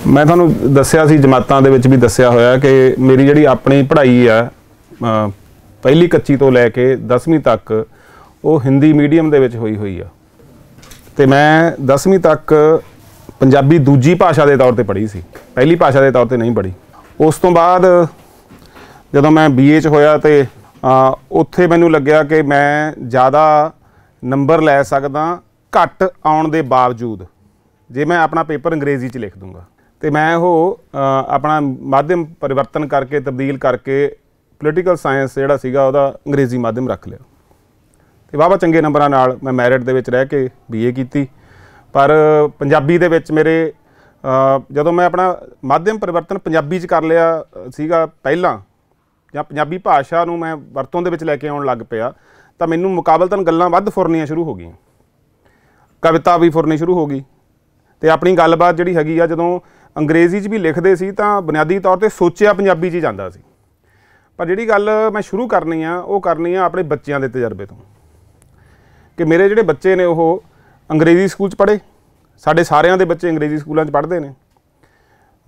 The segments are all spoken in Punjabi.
मैं तुहानू दस्सिया सी जमातां दे विच भी दस्सिया होया कि मेरी जिहड़ी अपनी पढ़ाई आ पहली कच्ची तो लैके 10वीं तक वो हिंदी मीडियम दे विच होई हुई आ ते मैं 10वीं तक पंजाबी दूजी भाषा के तौर पर पढ़ी सी, पहली भाषा के तौर पर नहीं पढ़ी। उस तो बाद जदों मैं BA च होया ते उत्थे मैनू लग्या कि मैं ज़्यादा नंबर लै सकदा घट आउण दे बावजूद जे मैं अपना पेपर अंग्रेज़ी च लिख दूँगा। तो मैं वो अपना माध्यम परिवर्तन करके तब्दील करके पोलिटिकल साइंस जिहड़ा सीगा उहदा अंग्रेज़ी माध्यम रख लिया तो वाहवा चंगे नंबरां नाल मैं मैरिट दे विच रह के BA कीती। पर पंजाबी दे विच मेरे जदों मैं अपना माध्यम परिवर्तन पंजाबी च कर लिया सीगा पहलां जां पंजाबी भाषा नूं मैं वरतों दे विच लैके आउण लग पिया तां मैनूं मुकाबलतन गल्लां वध फुरनियां शुरू हो गईयां, कविता भी फुरनी शुरू हो गई तो अपनी गलबात जिहड़ी हैगी आ जदों अंग्रेज़ी च भी लिखदे सी तां बुनियादी तौर पर सोचिया पंजाबी च ही जांदा सी। पर जिहड़ी गल मैं शुरू करनी आ वो करनी आ अपने बच्चों के तजर्बे तो कि मेरे जिहड़े बच्चे ने वो अंग्रेज़ी स्कूल च पढ़े, साडे सारिਆਂ ਦੇ बच्चे अंग्रेज़ी स्कूलों च पढ़ते हैं।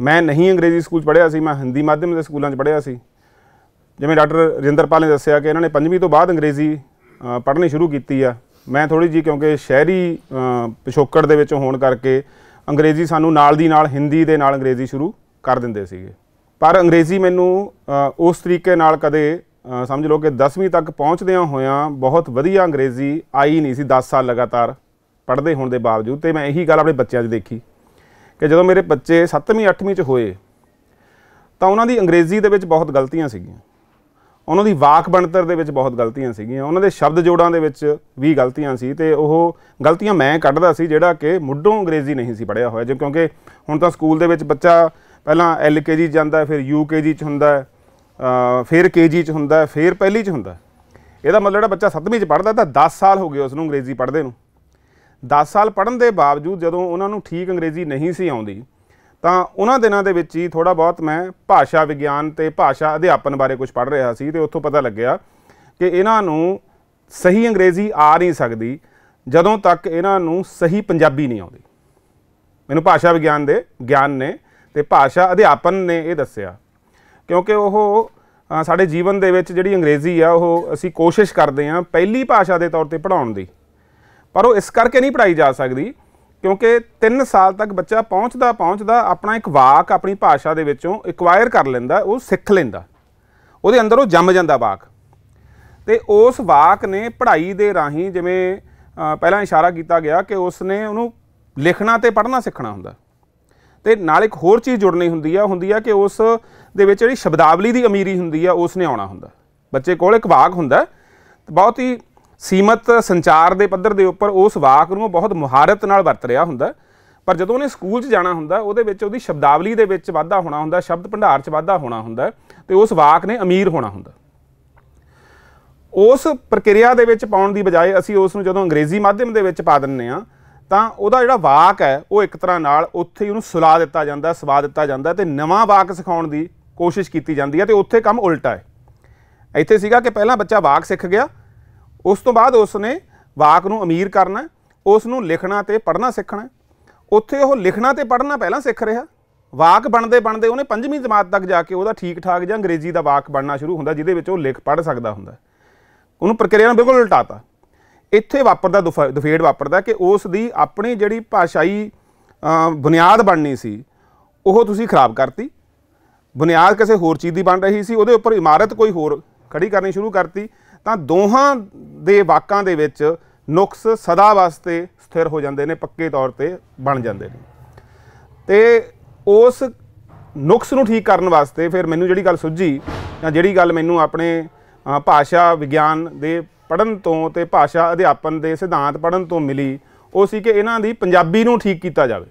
मैं नहीं अंग्रेज़ी स्कूल पढ़िया सी, मैं हिंदी माध्यम के स्कूलों च पढ़िया सी। जिवें डॉक्टर रजिंदरपाल ने दस्सिया कि इन्होंने 5वीं तो बाद अंग्रेज़ी पढ़नी शुरू की आ। मैं थोड़ी जी क्योंकि शहरी पिछोकड़ दे विच होण करके अंग्रेज़ी सानू नाल दी नाल हिंदी दे नाल अंग्रेज़ी शुरू कर दिंदे सीगे। पर अंग्रेज़ी मैनू उस तरीके नाल कदे समझ लो कि 10वीं तक पहुँचदियां होयां बहुत वधिया अंग्रेज़ी आई नहीं सी 10 साल लगातार पढ़ते होने के बावजूद। तो मैं यही गल अपने बच्चों च देखी कि जो मेरे बच्चे 7वीं 8वीं च होए तो उन्होंने अंग्रेज़ी दे विच बहुत गलतियां सीगियां, उन्होंने वाक बनतर दे विच बहुत गलतियां सीगियां, उन्होंने शब्द जोड़ां दे विच भी गलतियां सी ते ओह गलतियां मैं कढ़दा सी जिहड़ा कि मुੱਢੋਂ अंग्रेज़ी नहीं सी पढ़िया होया। जो क्योंकि हुण तां स्कूल दे विच बच्चा पहलां LKG जांदा है, फिर UKG च हुंदा है, फिर KG च हुंदा है, फिर पहली च हुंदा है। इहदा मतलब जिहड़ा बच्चा 7वीं च पढ़दा तां 10 साल हो गए उसनूं अंग्रेज़ी पढ़दे नूं। 10 साल पढ़न के बावजूद जदों उन्होंने ठीक अंग्रेज़ी नहीं सी आउंदी तां उन्हां दिनां दे विच ही थोड़ा बहुत मैं भाषा विज्ञान ते भाषा अध्यापन बारे कुछ पढ़ रहा सी ते उत्थों पता लग्या कि इन्हां नूं सही अंग्रेज़ी आ नहीं सकदी जदों तक इन्हां नूं सही पंजाबी नहीं आउंदी। मैनूं भाषा विज्ञान दे ज्ञान ने ते भाषा अध्यापन ने ये दस्सिया क्योंकि वो साडे जीवन दे विच जिहड़ी अंग्रेज़ी आ ओह असीं कोशिश करदे हां पहली भाषा के तौर पर पढ़ाउण दी, पर वो इस करके नहीं पढ़ाई जा सकती क्योंकि 3 साल तक बच्चा पहुँचता पहुँचता अपना एक वाक अपनी भाषा के विचों एक्वायर कर लेंदा, वो सिख लेंदा, उहदे अंदर वो जम जांदा वाक। तो उस वाक ने पढ़ाई दे राही जिवें पहला इशारा किया गया कि उसने उन्होंने लिखना तो पढ़ना सीखना हुंदा ते नाल एक होर चीज़ जुड़नी हुंदी आ कि उस दे विच जिहड़ी शब्दावली की अमीरी हुंदी आ उसने आउणा हुंदा। बच्चे कोल एक वाक हुंदा बहुत ही सीमित संचार के पद्धर के उपर उस वाक नूं बहुत मुहारत नाल वरत रहा हुंदा, पर जदों उन्हें स्कूल च जाना हुंदा उहदे विच उहदी शब्दावली दे विच वाधा होना हुंदा, शब्द भंडार च वाधा होना हुंदा ते उस वाक ने अमीर होना हुंदा। उस प्रक्रिया दे विच पाउण दी बजाय असीं उस नूं जदों अंग्रेज़ी माध्यम दे विच पा दिंदे आ तां उहदा जिहड़ा वाक है वो एक तरह नाल उत्थे ही उहनूं सुला दित्ता जांदा, सवा दित्ता जांदा ते नवां वाक सिखाउण दी कोशिश कीती जांदी है ते उत्थे काम उल्टा है। इत्थे सीगा कि पहलां बच्चा वाक सिख गया, उस तो बाद उसने वाक नूं अमीर करना, उसनूं लिखना ते पढ़ना सीखना। उत्थे वो लिखना ते पढ़ना पहलां सिख रहा, वाक बनते बनते उन्हें 5वीं जमात तक जाके वह ठीक ठाक जिहा अंग्रेज़ी का वाक बनना शुरू होंदा जिहदे विच वो लिख पढ़ सकदा हुंदा। उन्होंने प्रक्रिया बिल्कुल उल्टाता। इत्थे वापरदा दफेड़ वापरदा कि उस दी अपनी जिहड़ी भाषाई बुनियाद बननी सी वो तुसीं खराब करती, बुनियाद किसी होर चीज़ की बन रही सी, उहदे उपर इमारत कोई होर खड़ी करनी शुरू करती तां दोहां दे वाकां दे विच नुक्स सदा वास्ते स्थिर हो जाते हैं, पक्के तौर पर बन जाते हैं। तो उस नुक्स नूं ठीक करन वास्ते फिर मैनूं जिहड़ी गल सुझी जां जिहड़ी गल मैनूं अपने भाषा विज्ञान दे पढ़न तो ते भाषा अध्यापन के सिद्धांत पढ़न तो मिली वो सी कि इन्हां दी पंजाबी नूं ठीक किया जाए।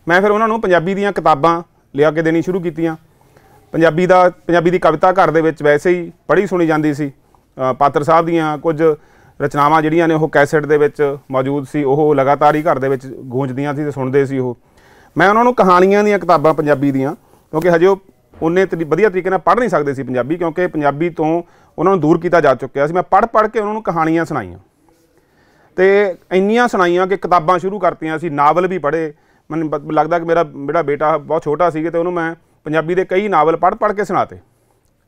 मैं फिर उन्हां नूं पंजाबी दीयां किताबां लिया के देनी शुरू कीतियां। पंजाबी दी कविता घर दे विच वैसे ही पढ़ी सुनी जाती सी। पात्र साहब दीयां कुछ रचनावां जिहड़ियां ने वो कैसेट दे विच मौजूद सी, वो लगातार ही घर दे विच गूंजदियां सी ते सुणदे सी। मैं उन्हां नूं कहानियां दीयां किताबां पंजाबी दीयां क्योंकि हजे वो उन्ने वधिया तरीके नाल पढ़ नहीं सकते सी पंजाबी क्योंकि पंजाबी तो उन्होंने दूर किया जा चुकिया सी। मैं पढ़ पढ़ के उन्होंने कहानियां सुनाइयां ते इन्नियां सुनाइयां कि किताबां शुरू करतियां सी, नावल भी पढ़े, ਮੈਨੂੰ ਲੱਗਦਾ ਕਿ ਮੇਰਾ ਜਿਹੜਾ ਬੇਟਾ ਬਹੁਤ ਛੋਟਾ ਸੀ ਤੇ ਉਹਨੂੰ ਮੈਂ ਪੰਜਾਬੀ ਦੇ ਕਈ ਨਾਵਲ ਪੜ੍ਹ ਕੇ ਸੁਣਾਤੇ।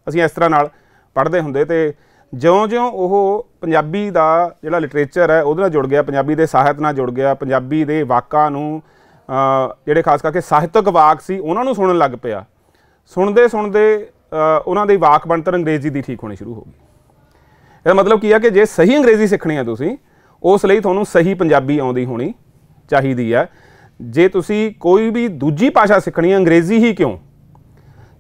ਅਸੀਂ ਇਸ ਤਰ੍ਹਾਂ ਨਾਲ ਪੜ੍ਹਦੇ ਹੁੰਦੇ ਤੇ ਜਿਉਂ-ਜਿਉਂ ਉਹ ਪੰਜਾਬੀ ਦਾ ਜਿਹੜਾ ਲਿਟਰੇਚਰ ਹੈ ਉਹਦੇ ਨਾਲ ਜੁੜ ਗਿਆ, ਪੰਜਾਬੀ ਦੇ ਸਾਹਿਤ ਨਾਲ ਜੁੜ ਗਿਆ, ਪੰਜਾਬੀ ਦੇ ਵਾਕਾਂ ਨੂੰ ਜਿਹੜੇ ਖਾਸ ਕਰਕੇ ਸਾਹਿਤਕ ਵਾਕ ਸੀ ਉਹਨਾਂ ਨੂੰ ਸੁਣਨ ਲੱਗ ਪਿਆ। ਸੁਣਦੇ ਉਹਨਾਂ ਦੀ ਵਾਕ ਬਣਤਰ ਅੰਗਰੇਜ਼ੀ ਦੀ ਠੀਕ ਹੋਣੀ ਸ਼ੁਰੂ ਹੋ ਗਈ। ਇਹਦਾ ਮਤਲਬ ਕੀ ਹੈ ਕਿ ਜੇ ਸਹੀ ਅੰਗਰੇਜ਼ੀ ਸਿੱਖਣੀ ਹੈ ਤੁਸੀਂ, ਉਸ ਲਈ ਤੁਹਾਨੂੰ ਸਹੀ ਪੰਜਾਬੀ ਆਉਂਦੀ ਹੋਣੀ ਚਾਹੀਦੀ ਹੈ। ਜੇ ਤੁਸੀਂ ਕੋਈ ਵੀ ਦੂਜੀ ਭਾਸ਼ਾ ਸਿੱਖਣੀ ਹੈ, ਅੰਗਰੇਜ਼ੀ ਹੀ ਕਿਉਂ,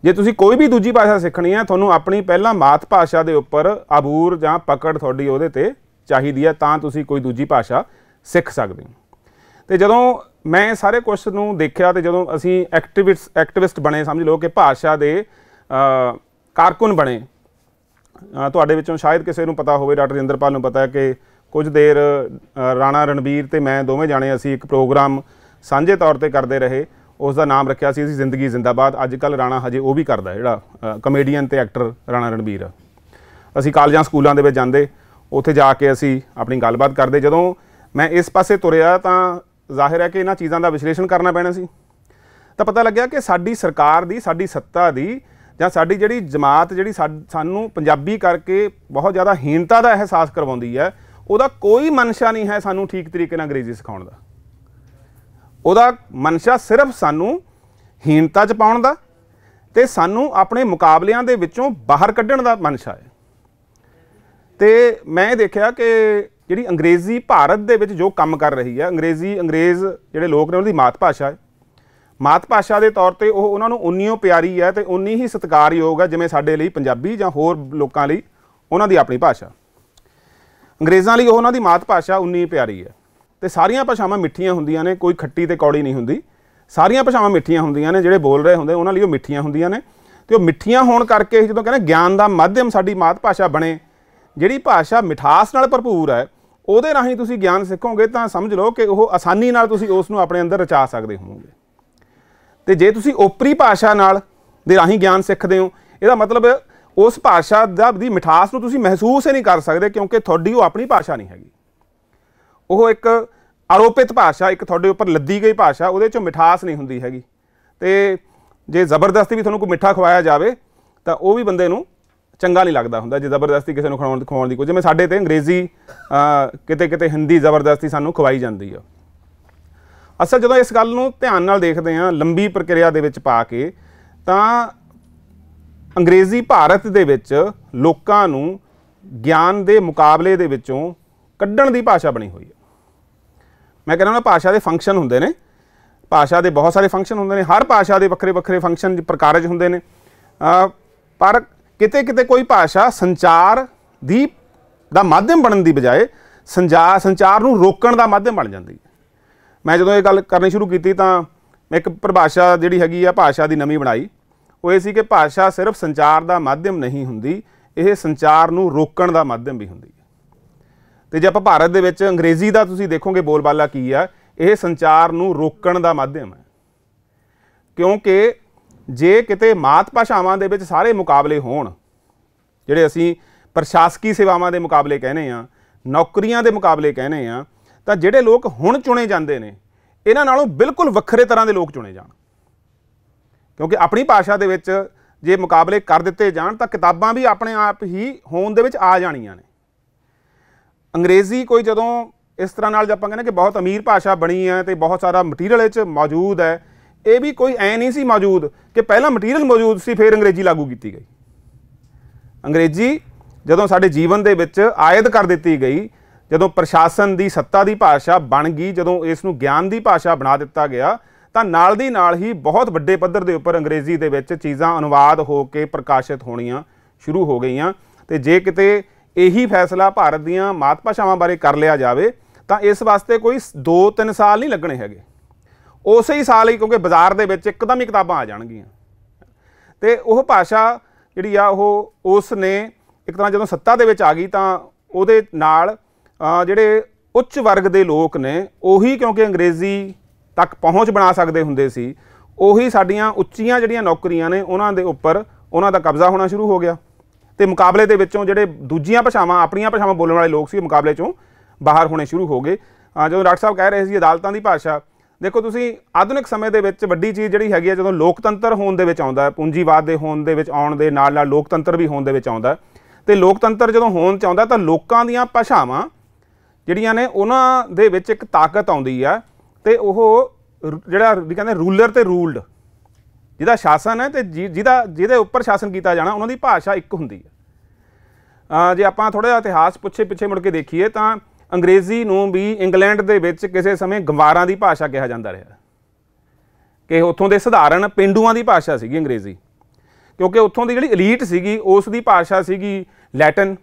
ਜੇ ਤੁਸੀਂ ਕੋਈ ਵੀ ਦੂਜੀ ਭਾਸ਼ਾ ਸਿੱਖਣੀ ਹੈ, ਤੁਹਾਨੂੰ ਆਪਣੀ ਪਹਿਲਾਂ ਮਾਤ ਭਾਸ਼ਾ ਦੇ ਉੱਪਰ ਅਬੂਰ ਜਾਂ ਪਕੜ ਤੁਹਾਡੀ ਉਹਦੇ 'ਤੇ ਚਾਹੀਦੀ ਹੈ, ਤਾਂ ਤੁਸੀਂ ਕੋਈ ਦੂਜੀ ਭਾਸ਼ਾ ਸਿੱਖ ਸਕਦੇ ਹੋ। ਅਤੇ ਜਦੋਂ ਮੈਂ ਸਾਰੇ ਕੁਛ ਨੂੰ ਦੇਖਿਆ ਅਤੇ ਜਦੋਂ ਅਸੀਂ ਐਕਟਿਵਿਸਟ ਬਣੇ, ਸਮਝ ਲਓ ਕਿ ਭਾਸ਼ਾ ਦੇ ਕਾਰਕੁਨ ਬਣੇ। ਤੁਹਾਡੇ ਵਿੱਚੋਂ ਸ਼ਾਇਦ ਕਿਸੇ ਨੂੰ ਪਤਾ ਹੋਵੇ, ਡਾਕਟਰ ਇੰਦਰਪਾਲ ਨੂੰ ਪਤਾ ਹੈ ਕਿ ਕੁਝ ਦੇਰ ਰਾਣਾ ਰਣਬੀਰ ਅਤੇ ਮੈਂ ਦੋਵੇਂ ਜਾਣੇ ਅਸੀਂ ਇੱਕ ਪ੍ਰੋਗਰਾਮ ਸਾਂਝੇ ਤੌਰ 'ਤੇ ਕਰਦੇ ਰਹੇ। ਉਸ ਦਾ ਨਾਮ ਰੱਖਿਆ ਸੀ ਜ਼ਿੰਦਗੀ ਜ਼ਿੰਦਾਬਾਦ। ਅੱਜ ਕੱਲ੍ਹ ਰਾਣਾ ਹਜੇ ਉਹ ਵੀ ਕਰਦਾ, ਜਿਹੜਾ ਕਮੇਡੀਅਨ ਅਤੇ ਐਕਟਰ ਰਾਣਾ ਰਣਬੀਰ ਆ। ਅਸੀਂ ਕਾਲਜਾਂ ਸਕੂਲਾਂ ਦੇ ਵਿੱਚ ਜਾਂਦੇ, ਉੱਥੇ ਜਾ ਕੇ ਅਸੀਂ ਆਪਣੀ ਗੱਲਬਾਤ ਕਰਦੇ। ਜਦੋਂ ਮੈਂ ਇਸ ਪਾਸੇ ਤੁਰਿਆ ਤਾਂ ਜ਼ਾਹਿਰ ਹੈ ਕਿ ਇਹਨਾਂ ਚੀਜ਼ਾਂ ਦਾ ਵਿਸ਼ਲੇਸ਼ਣ ਕਰਨਾ ਪੈਣਾ ਸੀ। ਤਾਂ ਪਤਾ ਲੱਗਿਆ ਕਿ ਸਾਡੀ ਸਰਕਾਰ ਦੀ, ਸਾਡੀ ਸੱਤਾ ਦੀ, ਜਾਂ ਸਾਡੀ ਜਿਹੜੀ ਜਮਾਤ ਜਿਹੜੀ ਸਾਨੂੰ ਪੰਜਾਬੀ ਕਰਕੇ ਬਹੁਤ ਜ਼ਿਆਦਾ ਹੀਣਤਾ ਦਾ ਅਹਿਸਾਸ ਕਰਵਾਉਂਦੀ ਹੈ, ਉਹਦਾ ਕੋਈ ਮਨਸ਼ਾ ਨਹੀਂ ਹੈ ਸਾਨੂੰ ਠੀਕ ਤਰੀਕੇ ਨਾਲ ਅੰਗਰੇਜ਼ੀ ਸਿਖਾਉਣ ਦਾ। ਉਹਦਾ ਮਨਸ਼ਾ ਸਿਰਫ ਸਾਨੂੰ ਹੀਣਤਾ 'ਚ ਪਾਉਣ ਦਾ ਅਤੇ ਸਾਨੂੰ ਆਪਣੇ ਮੁਕਾਬਲਿਆਂ ਦੇ ਵਿੱਚੋਂ ਬਾਹਰ ਕੱਢਣ ਦਾ ਮਨਸ਼ਾ ਹੈ। ਅਤੇ ਮੈਂ ਦੇਖਿਆ ਕਿ ਜਿਹੜੀ ਅੰਗਰੇਜ਼ੀ ਭਾਰਤ ਦੇ ਵਿੱਚ ਜੋ ਕੰਮ ਕਰ ਰਹੀ ਹੈ, ਅੰਗਰੇਜ਼ ਜਿਹੜੇ ਲੋਕ ਨੇ ਉਹਨਾਂ ਦੀ ਮਾਤ ਭਾਸ਼ਾ ਹੈ। ਮਾਤ ਭਾਸ਼ਾ ਦੇ ਤੌਰ 'ਤੇ ਉਹ ਉਹਨਾਂ ਨੂੰ ਉਨੀ ਓ ਪਿਆਰੀ ਹੈ ਅਤੇ ਉਨੀ ਹੀ ਸਤਿਕਾਰਯੋਗ ਹੈ ਜਿਵੇਂ ਸਾਡੇ ਲਈ ਪੰਜਾਬੀ ਜਾਂ ਹੋਰ ਲੋਕਾਂ ਲਈ ਉਹਨਾਂ ਦੀ ਆਪਣੀ ਭਾਸ਼ਾ। ਅੰਗਰੇਜ਼ਾਂ ਲਈ ਉਹਨਾਂ ਦੀ ਮਾਤ ਭਾਸ਼ਾ ਉਨੀ ਹੀ ਪਿਆਰੀ ਹੈ। ਅਤੇ ਸਾਰੀਆਂ ਭਾਸ਼ਾਵਾਂ ਮਿੱਠੀਆਂ ਹੁੰਦੀਆਂ ਨੇ, ਕੋਈ ਖੱਟੀ ਅਤੇ ਕੌੜੀ ਨਹੀਂ ਹੁੰਦੀ। ਸਾਰੀਆਂ ਭਾਸ਼ਾਵਾਂ ਮਿੱਠੀਆਂ ਹੁੰਦੀਆਂ ਨੇ, ਜਿਹੜੇ ਬੋਲ ਰਹੇ ਹੁੰਦੇ ਉਹਨਾਂ ਲਈ ਉਹ ਮਿੱਠੀਆਂ ਹੁੰਦੀਆਂ ਨੇ। ਅਤੇ ਉਹ ਮਿੱਠੀਆਂ ਹੋਣ ਕਰਕੇ ਜਦੋਂ ਕਹਿੰਦੇ ਗਿਆਨ ਦਾ ਮਾਧਿਅਮ ਸਾਡੀ ਮਾਤ ਭਾਸ਼ਾ ਬਣੇ, ਜਿਹੜੀ ਭਾਸ਼ਾ ਮਿਠਾਸ ਨਾਲ ਭਰਪੂਰ ਹੈ, ਉਹਦੇ ਰਾਹੀਂ ਤੁਸੀਂ ਗਿਆਨ ਸਿੱਖੋਗੇ ਤਾਂ ਸਮਝ ਲਓ ਕਿ ਉਹ ਆਸਾਨੀ ਨਾਲ ਤੁਸੀਂ ਉਸ ਨੂੰ ਆਪਣੇ ਅੰਦਰ ਰਚਾ ਸਕਦੇ ਹੋਵੋਗੇ। ਅਤੇ ਜੇ ਤੁਸੀਂ ਓਪਰੀ ਭਾਸ਼ਾ ਨਾਲ ਦੇ ਰਾਹੀਂ ਗਿਆਨ ਸਿੱਖਦੇ ਹੋ, ਇਹਦਾ ਮਤਲਬ ਉਸ ਭਾਸ਼ਾ ਦੀ ਮਿਠਾਸ ਨੂੰ ਤੁਸੀਂ ਮਹਿਸੂਸ ਹੀ ਨਹੀਂ ਕਰ ਸਕਦੇ, ਕਿਉਂਕਿ ਤੁਹਾਡੀ ਉਹ ਆਪਣੀ ਭਾਸ਼ਾ ਨਹੀਂ ਹੈਗੀ। ਉਹ ਇੱਕ ਆਰੋਪਿਤ ਭਾਸ਼ਾ, ਇੱਕ ਤੁਹਾਡੇ ਉੱਪਰ ਲੱਦੀ ਗਈ ਭਾਸ਼ਾ, ਉਹਦੇ 'ਚੋਂ ਮਿਠਾਸ ਨਹੀਂ ਹੁੰਦੀ ਹੈਗੀ। ਅਤੇ ਜੇ ਜ਼ਬਰਦਸਤੀ ਵੀ ਤੁਹਾਨੂੰ ਕੋਈ ਮਿੱਠਾ ਖਵਾਇਆ ਜਾਵੇ ਤਾਂ ਉਹ ਵੀ ਬੰਦੇ ਨੂੰ ਚੰਗਾ ਨਹੀਂ ਲੱਗਦਾ ਹੁੰਦਾ, ਜੇ ਜ਼ਬਰਦਸਤੀ ਕਿਸੇ ਨੂੰ ਖਵਾਉਣ ਦੀ ਕੋਈ, ਜਿਵੇਂ ਸਾਡੇ 'ਤੇ ਅੰਗਰੇਜ਼ੀ ਕਿਤੇ ਹਿੰਦੀ ਜ਼ਬਰਦਸਤੀ ਸਾਨੂੰ ਖਵਾਈ ਜਾਂਦੀ ਆ। ਅਸਲ ਜਦੋਂ ਇਸ ਗੱਲ ਨੂੰ ਧਿਆਨ ਨਾਲ ਦੇਖਦੇ ਹਾਂ ਲੰਬੀ ਪ੍ਰਕਿਰਿਆ ਦੇ ਵਿੱਚ ਪਾ ਕੇ, ਤਾਂ ਅੰਗਰੇਜ਼ੀ ਭਾਰਤ ਦੇ ਵਿੱਚ ਲੋਕਾਂ ਨੂੰ ਗਿਆਨ ਦੇ ਮੁਕਾਬਲੇ ਦੇ ਵਿੱਚੋਂ ਕੱਢਣ ਦੀ ਭਾਸ਼ਾ ਬਣੀ ਹੋਈ ਹੈ। ਮੈਂ ਕਹਿੰਦਾ ਭਾਸ਼ਾ ਦੇ ਫੰਕਸ਼ਨ ਹੁੰਦੇ ਨੇ, ਭਾਸ਼ਾ ਦੇ ਬਹੁਤ ਸਾਰੇ ਫੰਕਸ਼ਨ ਹੁੰਦੇ ਨੇ, ਹਰ ਭਾਸ਼ਾ ਦੇ ਵੱਖਰੇ ਵੱਖਰੇ ਫੰਕਸ਼ਨ ਪ੍ਰਕਾਰਜ ਹੁੰਦੇ ਨੇ, ਪਰ ਕਿਤੇ ਕੋਈ ਭਾਸ਼ਾ ਸੰਚਾਰ ਦਾ ਮਾਧਿਅਮ ਬਣਨ ਦੀ ਬਜਾਏ ਸੰਚਾਰ ਨੂੰ ਰੋਕਣ ਦਾ ਮਾਧਿਅਮ ਬਣ ਜਾਂਦੀ ਹੈ। ਮੈਂ ਜਦੋਂ ਇਹ ਗੱਲ ਕਰਨੀ ਸ਼ੁਰੂ ਕੀਤੀ ਤਾਂ ਮੈਂ ਇੱਕ ਪਰਿਭਾਸ਼ਾ ਜਿਹੜੀ ਹੈਗੀ ਆ ਭਾਸ਼ਾ ਦੀ ਨਵੀਂ ਬਣਾਈ। ਉਹ ਇਹ ਸੀ ਕਿ ਭਾਸ਼ਾ ਸਿਰਫ ਸੰਚਾਰ ਦਾ ਮਾਧਿਅਮ ਨਹੀਂ ਹੁੰਦੀ, ਇਹ ਸੰਚਾਰ ਨੂੰ ਰੋਕਣ ਦਾ ਮਾਧਿਅਮ ਵੀ ਹੁੰਦੀ ਹੈ। ਅਤੇ ਜੇ ਆਪਾਂ ਭਾਰਤ ਦੇ ਵਿੱਚ ਅੰਗਰੇਜ਼ੀ ਦਾ ਤੁਸੀਂ ਦੇਖੋਗੇ ਬੋਲਬਾਲਾ ਕੀ ਆ, ਇਹ ਸੰਚਾਰ ਨੂੰ ਰੋਕਣ ਦਾ ਮਾਧਿਅਮ ਹੈ। ਕਿਉਂਕਿ ਜੇ ਕਿਤੇ ਮਾਤ ਭਾਸ਼ਾਵਾਂ ਦੇ ਵਿੱਚ ਸਾਰੇ ਮੁਕਾਬਲੇ ਹੋਣ, ਜਿਹੜੇ ਅਸੀਂ ਪ੍ਰਸ਼ਾਸਕੀ ਸੇਵਾਵਾਂ ਦੇ ਮੁਕਾਬਲੇ ਕਹਿੰਦੇ ਹਾਂ, ਨੌਕਰੀਆਂ ਦੇ ਮੁਕਾਬਲੇ ਕਹਿੰਦੇ ਹਾਂ, ਤਾਂ ਜਿਹੜੇ ਲੋਕ ਹੁਣ ਚੁਣੇ ਜਾਂਦੇ ਨੇ ਇਹਨਾਂ ਨਾਲੋਂ ਬਿਲਕੁਲ ਵੱਖਰੇ ਤਰ੍ਹਾਂ ਦੇ ਲੋਕ ਚੁਣੇ ਜਾਣ। ਕਿਉਂਕਿ ਆਪਣੀ ਭਾਸ਼ਾ ਦੇ ਵਿੱਚ ਜੇ ਮੁਕਾਬਲੇ ਕਰ ਦਿੱਤੇ ਜਾਣ ਤਾਂ ਕਿਤਾਬਾਂ ਵੀ ਆਪਣੇ ਆਪ ਹੀ ਹੋਂਦ ਦੇ ਵਿੱਚ ਆ ਜਾਣੀਆਂ ਨੇ। ਅੰਗਰੇਜ਼ੀ ਕੋਈ ਜਦੋਂ ਇਸ ਤਰ੍ਹਾਂ ਨਾਲ ਜੇ ਆਪਾਂ ਕਹਿੰਦੇ ਕਿ ਬਹੁਤ ਅਮੀਰ ਭਾਸ਼ਾ ਬਣੀ ਹੈ ਅਤੇ ਬਹੁਤ ਸਾਰਾ ਮਟੀਰੀਅਲ ਇਹ 'ਚ ਮੌਜੂਦ ਹੈ, ਇਹ ਵੀ ਕੋਈ ਐਂ ਨਹੀਂ ਸੀ ਮੌਜੂਦ ਕਿ ਪਹਿਲਾਂ ਮਟੀਰੀਅਲ ਮੌਜੂਦ ਸੀ ਫਿਰ ਅੰਗਰੇਜ਼ੀ ਲਾਗੂ ਕੀਤੀ ਗਈ। ਅੰਗਰੇਜ਼ੀ ਜਦੋਂ ਸਾਡੇ ਜੀਵਨ ਦੇ ਵਿੱਚ ਆਇਦ ਕਰ ਦਿੱਤੀ ਗਈ, ਜਦੋਂ ਪ੍ਰਸ਼ਾਸਨ ਦੀ ਸੱਤਾ ਦੀ ਭਾਸ਼ਾ ਬਣ ਗਈ, ਜਦੋਂ ਇਸ ਨੂੰ ਗਿਆਨ ਦੀ ਭਾਸ਼ਾ ਬਣਾ ਦਿੱਤਾ ਗਿਆ, ਤਾਂ ਨਾਲ ਦੀ ਨਾਲ ਹੀ ਬਹੁਤ ਵੱਡੇ ਪੱਧਰ ਦੇ ਉੱਪਰ ਅੰਗਰੇਜ਼ੀ ਦੇ ਵਿੱਚ ਚੀਜ਼ਾਂ ਅਨੁਵਾਦ ਹੋ ਕੇ ਪ੍ਰਕਾਸ਼ਿਤ ਹੋਣੀਆਂ ਸ਼ੁਰੂ ਹੋ ਗਈਆਂ। ਅਤੇ ਜੇ ਕਿਤੇ ਇਹੀ ਫੈਸਲਾ ਭਾਰਤ ਦੀਆਂ ਮਾਤ ਭਾਸ਼ਾਵਾਂ ਬਾਰੇ ਕਰ ਲਿਆ ਜਾਵੇ ਤਾਂ ਇਸ ਵਾਸਤੇ ਕੋਈ 2-3 ਸਾਲ ਨਹੀਂ ਲੱਗਣੇ ਹੈਗੇ, ਉਸੇ ਹੀ ਸਾਲ ਹੀ, ਕਿਉਂਕਿ ਬਾਜ਼ਾਰ ਦੇ ਵਿੱਚ ਇੱਕਦਮ ਹੀ ਕਿਤਾਬਾਂ ਆ ਜਾਣਗੀਆਂ। ਅਤੇ ਉਹ ਭਾਸ਼ਾ ਜਿਹੜੀ ਆ ਉਹ ਉਸ ਨੇ ਇੱਕ ਤਰ੍ਹਾਂ ਜਦੋਂ ਸੱਤਾ ਦੇ ਵਿੱਚ ਆ ਗਈ ਤਾਂ ਉਹਦੇ ਨਾਲ ਜਿਹੜੇ ਉੱਚ ਵਰਗ ਦੇ ਲੋਕ ਨੇ ਉਹੀ, ਕਿਉਂਕਿ ਅੰਗਰੇਜ਼ੀ ਤੱਕ ਪਹੁੰਚ ਬਣਾ ਸਕਦੇ ਹੁੰਦੇ ਸੀ, ਉਹੀ ਸਾਡੀਆਂ ਉੱਚੀਆਂ ਜਿਹੜੀਆਂ ਨੌਕਰੀਆਂ ਨੇ ਉਹਨਾਂ ਦੇ ਉੱਪਰ ਉਹਨਾਂ ਦਾ ਕਬਜ਼ਾ ਹੋਣਾ ਸ਼ੁਰੂ ਹੋ ਗਿਆ। ਅਤੇ ਮੁਕਾਬਲੇ ਦੇ ਵਿੱਚੋਂ ਜਿਹੜੇ ਦੂਜੀਆਂ ਭਾਸ਼ਾਵਾਂ, ਆਪਣੀਆਂ ਭਾਸ਼ਾਵਾਂ ਬੋਲਣ ਵਾਲੇ ਲੋਕ ਸੀ, ਮੁਕਾਬਲੇ 'ਚੋਂ ਬਾਹਰ ਹੋਣੇ ਸ਼ੁਰੂ ਹੋ ਗਏ। ਜਦੋਂ ਡਾਕਟਰ ਸਾਹਿਬ ਕਹਿ ਰਹੇ ਸੀ ਅਦਾਲਤਾਂ ਦੀ ਭਾਸ਼ਾ, ਦੇਖੋ ਤੁਸੀਂ ਆਧੁਨਿਕ ਸਮੇਂ ਦੇ ਵਿੱਚ ਵੱਡੀ ਚੀਜ਼ ਜਿਹੜੀ ਹੈਗੀ ਆ, ਜਦੋਂ ਲੋਕਤੰਤਰ ਹੋਣ ਦੇ ਵਿੱਚ ਆਉਂਦਾ, ਪੂੰਜੀਵਾਦ ਦੇ ਹੋਣ ਦੇ ਵਿੱਚ ਆਉਣ ਦੇ ਨਾਲ ਨਾਲ ਲੋਕਤੰਤਰ ਵੀ ਹੋਣ ਦੇ ਵਿੱਚ ਆਉਂਦਾ, ਤੇ ਲੋਕਤੰਤਰ ਜਦੋਂ ਹੋਣ 'ਚ ਆਉਂਦਾ ਤਾਂ ਲੋਕਾਂ ਦੀਆਂ ਭਾਸ਼ਾਵਾਂ ਜਿਹੜੀਆਂ ਨੇ ਉਹਨਾਂ ਦੇ ਵਿੱਚ ਇੱਕ ਤਾਕਤ ਆਉਂਦੀ ਆ, ਤੇ ਉਹ ਜਿਹੜਾ ਕਹਿੰਦੇ ਰੂਲਰ ਤੇ ਰੂਲਡ, ਜਿਹਦਾ ਸ਼ਾਸਨ ਹੈ ਤੇ ਜਿਹਦੇ ਉੱਪਰ ਸ਼ਾਸਨ ਕੀਤਾ ਜਾਣਾ, ਉਹਨਾਂ ਦੀ ਭਾਸ਼ਾ ਇੱਕ ਹੁੰਦੀ ਹੈ। ਜੇ ਆਪਾਂ ਥੋੜ੍ਹਾ ਜਿਹਾ ਇਤਿਹਾਸ ਪਿੱਛੇ ਮੁੜ ਕੇ ਦੇਖੀਏ ਤਾਂ ਅੰਗਰੇਜ਼ੀ ਨੂੰ ਵੀ ਇੰਗਲੈਂਡ ਦੇ ਵਿੱਚ ਕਿਸੇ ਸਮੇਂ ਗੰਵਾਰਾਂ ਦੀ ਭਾਸ਼ਾ ਕਿਹਾ ਜਾਂਦਾ ਰਿਹਾ, ਕਿ ਉੱਥੋਂ ਦੇ ਸਧਾਰਨ ਪੇਂਡੂਆਂ ਦੀ ਭਾਸ਼ਾ ਸੀਗੀ ਅੰਗਰੇਜ਼ੀ, ਕਿਉਂਕਿ ਉੱਥੋਂ ਦੀ ਜਿਹੜੀ ਐਲੀਟ ਸੀਗੀ ਉਸ ਦੀ ਭਾਸ਼ਾ ਸੀਗੀ ਲੈਟਨ,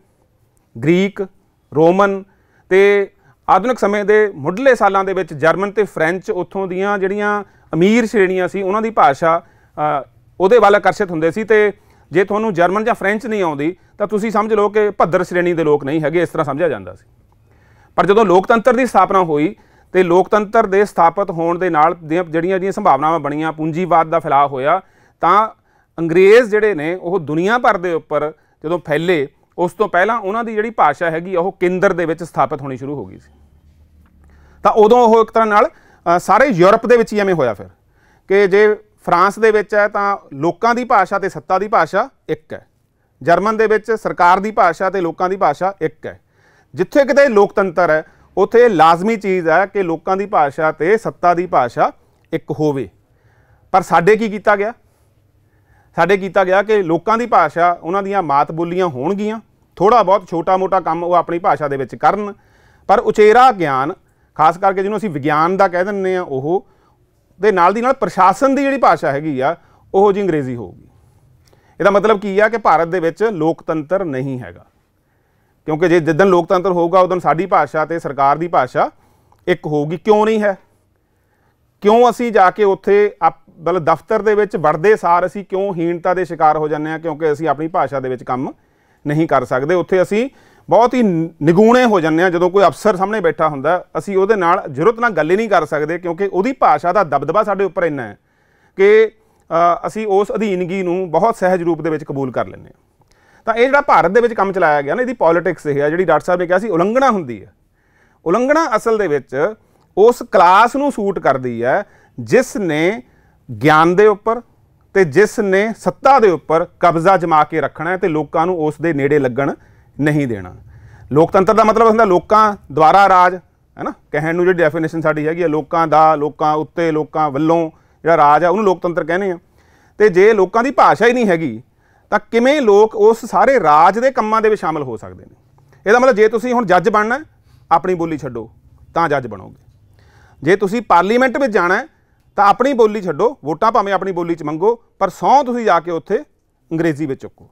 ਗ੍ਰੀਕ, ਰੋਮਨ, ਤੇ ਆਧੁਨਿਕ ਸਮੇਂ ਦੇ ਮੁੱਢਲੇ ਸਾਲਾਂ ਦੇ ਵਿੱਚ ਜਰਮਨ ਤੇ ਫ੍ਰੈਂਚ ਉੱਥੋਂ ਦੀਆਂ ਜਿਹੜੀਆਂ ਅਮੀਰ ਸ਼੍ਰੇਣੀਆਂ ਸੀ ਉਹਨਾਂ ਦੀ ਭਾਸ਼ਾ ਉਹਦੇ ਵੱਲ ਆਕਰਸ਼ਿਤ ਹੁੰਦੇ ਸੀ। ਤੇ ਜੇ ਤੁਹਾਨੂੰ ਜਰਮਨ ਜਾਂ ਫ੍ਰੈਂਚ ਨਹੀਂ ਆਉਂਦੀ ਤਾਂ ਤੁਸੀਂ ਸਮਝ ਲਓ ਕਿ ਭੱਦਰ ਸ਼੍ਰੇਣੀ ਦੇ ਲੋਕ ਨਹੀਂ ਹੈਗੇ, ਇਸ ਤਰ੍ਹਾਂ ਸਮਝਿਆ ਜਾਂਦਾ ਸੀ। ਪਰ ਜਦੋਂ ਲੋਕਤੰਤਰ ਦੀ ਸਥਾਪਨਾ ਹੋਈ ਤੇ ਲੋਕਤੰਤਰ ਦੇ ਸਥਾਪਿਤ ਹੋਣ ਦੇ ਨਾਲ ਜਿਹੜੀਆਂ ਸੰਭਾਵਨਾਵਾਂ ਬਣੀਆਂ, ਪੂੰਜੀਵਾਦ ਦਾ ਫੈਲਾਅ ਹੋਇਆ, ਤਾਂ ਅੰਗਰੇਜ਼ ਜਿਹੜੇ ਨੇ ਉਹ ਦੁਨੀਆ ਭਰ ਦੇ ਉੱਪਰ ਜਦੋਂ ਫੈਲੇ, ਉਸ ਤੋਂ ਪਹਿਲਾਂ ਉਹਨਾਂ ਦੀ ਜਿਹੜੀ ਭਾਸ਼ਾ ਹੈਗੀ ਉਹ ਕੇਂਦਰ ਦੇ ਵਿੱਚ ਸਥਾਪਿਤ ਹੋਣੀ ਸ਼ੁਰੂ ਹੋ ਗਈ ਸੀ। ਤਾਂ ਉਦੋਂ ਉਹ ਇੱਕ ਤਰ੍ਹਾਂ ਨਾਲ ਸਾਰੇ ਯੂਰਪ ਦੇ ਵਿੱਚ ਹੀ ਐਵੇਂ ਹੋਇਆ ਫਿਰ, ਕਿ ਜੇ ਫਰਾਂਸ ਦੇ ਵਿੱਚ ਹੈ ਤਾਂ ਲੋਕਾਂ ਦੀ ਭਾਸ਼ਾ ਤੇ ਸੱਤਾ ਦੀ ਭਾਸ਼ਾ ਇੱਕ ਹੈ, ਜਰਮਨ ਦੇ ਵਿੱਚ ਸਰਕਾਰ ਦੀ ਭਾਸ਼ਾ ਤੇ ਲੋਕਾਂ ਦੀ ਭਾਸ਼ਾ ਇੱਕ ਹੈ। ਜਿੱਥੇ ਕਿਤੇ ਲੋਕਤੰਤਰ ਹੈ ਉੱਥੇ ਲਾਜ਼ਮੀ ਚੀਜ਼ ਹੈ ਕਿ ਲੋਕਾਂ ਦੀ ਭਾਸ਼ਾ ਤੇ ਸੱਤਾ ਦੀ ਭਾਸ਼ਾ ਇੱਕ ਹੋਵੇ। ਪਰ ਸਾਡੇ ਕੀ ਕੀਤਾ ਗਿਆ? ਸਾਡੇ ਕੀਤਾ ਗਿਆ ਕਿ ਲੋਕਾਂ ਦੀ ਭਾਸ਼ਾ, ਉਹਨਾਂ ਦੀਆਂ ਮਾਤ ਬੋਲੀਆਂ ਹੋਣਗੀਆਂ, ਥੋੜ੍ਹਾ ਬਹੁਤ ਛੋਟਾ ਮੋਟਾ ਕੰਮ ਉਹ ਆਪਣੀ ਭਾਸ਼ਾ ਦੇ ਵਿੱਚ ਕਰਨ, ਪਰ ਉਚੇਰਾ ਗਿਆਨ, ਖਾਸ ਕਰਕੇ ਜਿਹਨੂੰ ਅਸੀਂ ਵਿਗਿਆਨ ਦਾ ਕਹਿ ਦਿੰਦੇ ਹਾਂ, ਉਹ ਦੇ ਨਾਲ ਦੀ ਨਾਲ ਪ੍ਰਸ਼ਾਸਨ ਦੀ ਜਿਹੜੀ ਭਾਸ਼ਾ ਹੈਗੀ ਆ ਉਹੋ ਜਿਹੀ ਅੰਗਰੇਜ਼ੀ ਹੋਊਗੀ। ਇਹਦਾ ਮਤਲਬ ਕੀ ਆ ਕਿ ਭਾਰਤ ਦੇ ਵਿੱਚ ਲੋਕਤੰਤਰ ਨਹੀਂ ਹੈਗਾ, ਕਿਉਂਕਿ ਜੇ ਜਿੱਦਣ ਲੋਕਤੰਤਰ ਹੋਊਗਾ ਉਦੋਂ ਸਾਡੀ ਭਾਸ਼ਾ ਤੇ ਸਰਕਾਰ ਦੀ ਭਾਸ਼ਾ ਇੱਕ ਹੋਊਗੀ। ਕਿਉਂ ਨਹੀਂ ਹੈ? ਕਿਉਂ ਅਸੀਂ ਜਾ ਕੇ ਉੱਥੇ ਮਤਲਬ ਦਫ਼ਤਰ ਦੇ ਵਿੱਚ ਵੜਦੇ ਸਾਰ ਅਸੀਂ ਕਿਉਂ ਹੀਣਤਾ ਦੇ ਸ਼ਿਕਾਰ ਹੋ ਜਾਂਦੇ ਹਾਂ? ਕਿਉਂਕਿ ਅਸੀਂ ਆਪਣੀ ਭਾਸ਼ਾ ਦੇ ਵਿੱਚ ਕੰਮ ਨਹੀਂ ਕਰ ਸਕਦੇ। ਉੱਥੇ ਅਸੀਂ ਬਹੁਤ ਹੀ ਨਿਗੂਣੇ ਹੋ ਜਾਂਦੇ ਹਾਂ। ਜਦੋਂ ਕੋਈ ਅਫਸਰ ਸਾਹਮਣੇ ਬੈਠਾ ਹੁੰਦਾ ਅਸੀਂ ਉਹਦੇ ਨਾਲ ਜ਼ਰੂਰਤ ਨਾਲ ਗੱਲ ਹੀ ਨਹੀਂ ਕਰ ਸਕਦੇ, ਕਿਉਂਕਿ ਉਹਦੀ ਭਾਸ਼ਾ ਦਾ ਦਬਦਬਾ ਸਾਡੇ ਉੱਪਰ ਇੰਨਾ ਹੈ ਕਿ ਅਸੀਂ ਉਸ ਅਧੀਨਗੀ ਨੂੰ ਬਹੁਤ ਸਹਿਜ ਰੂਪ ਦੇ ਵਿੱਚ ਕਬੂਲ ਕਰ ਲੈਂਦੇ ਹਾਂ। ਤਾਂ ਇਹ ਜਿਹੜਾ ਭਾਰਤ ਦੇ ਵਿੱਚ ਕੰਮ ਚਲਾਇਆ ਗਿਆ ਨਾ, ਇਹਦੀ ਪੋਲੀਟਿਕਸ ਇਹ ਹੈ ਜਿਹੜੀ ਡਾਕਟਰ ਸਾਹਿਬ ਨੇ ਕਿਹਾ ਸੀ ਉਲੰਘਣਾ ਹੁੰਦੀ ਹੈ। ਉਲੰਘਣਾ ਅਸਲ ਦੇ ਵਿੱਚ ਉਸ ਕਲਾਸ ਨੂੰ ਸੂਟ ਕਰਦੀ ਹੈ ਜਿਸ ਨੇ ਗਿਆਨ ਦੇ ਉੱਪਰ ਤੇ ਜਿਸ ਨੇ ਸੱਤਾ ਦੇ ਉੱਪਰ ਕਬਜ਼ਾ ਜਮਾ ਕੇ ਰੱਖਣਾ ਹੈ ਤੇ ਲੋਕਾਂ ਨੂੰ ਉਸ ਦੇ ਨੇੜੇ ਲੱਗਣ ਨਹੀਂ ਦੇਣਾ। ਲੋਕਤੰਤਰ ਦਾ ਮਤਲਬ ਹੁੰਦਾ ਲੋਕਾਂ ਦੁਆਰਾ ਰਾਜ, ਹੈ ਨਾ, ਕਹਿਣ ਨੂੰ ਜਿਹੜੀ ਡੈਫੀਨੇਸ਼ਨ ਸਾਡੀ ਹੈਗੀ ਹੈ, ਲੋਕਾਂ ਦਾ, ਲੋਕਾਂ ਉੱਤੇ, ਲੋਕਾਂ ਵੱਲੋਂ ਜਿਹੜਾ ਰਾਜ ਆ ਉਹਨੂੰ ਲੋਕਤੰਤਰ ਕਹਿੰਦੇ ਆ। ਤੇ ਜੇ ਲੋਕਾਂ ਦੀ ਭਾਸ਼ਾ ਹੀ ਨਹੀਂ ਹੈਗੀ ਤਾਂ ਕਿਵੇਂ ਲੋਕ ਉਸ ਸਾਰੇ ਰਾਜ ਦੇ ਕੰਮਾਂ ਦੇ ਵਿੱਚ ਸ਼ਾਮਲ ਹੋ ਸਕਦੇ ਨੇ? ਇਹਦਾ ਮਤਲਬ ਜੇ ਤੁਸੀਂ ਹੁਣ ਜੱਜ ਬਣਨਾ, ਆਪਣੀ ਬੋਲੀ ਛੱਡੋ ਤਾਂ ਜੱਜ ਬਣੋਗੇ। ਜੇ ਤੁਸੀਂ ਪਾਰਲੀਮੈਂਟ ਵਿੱਚ ਜਾਣਾ ਤਾਂ ਆਪਣੀ ਬੋਲੀ ਛੱਡੋ, ਵੋਟਾਂ ਭਾਵੇਂ ਆਪਣੀ ਬੋਲੀ 'ਚ ਮੰਗੋ, ਪਰ ਸਹੁੰ ਤੁਸੀਂ ਜਾ ਕੇ ਉੱਥੇ ਅੰਗਰੇਜ਼ੀ ਵਿੱਚ ਚੁੱਕੋ।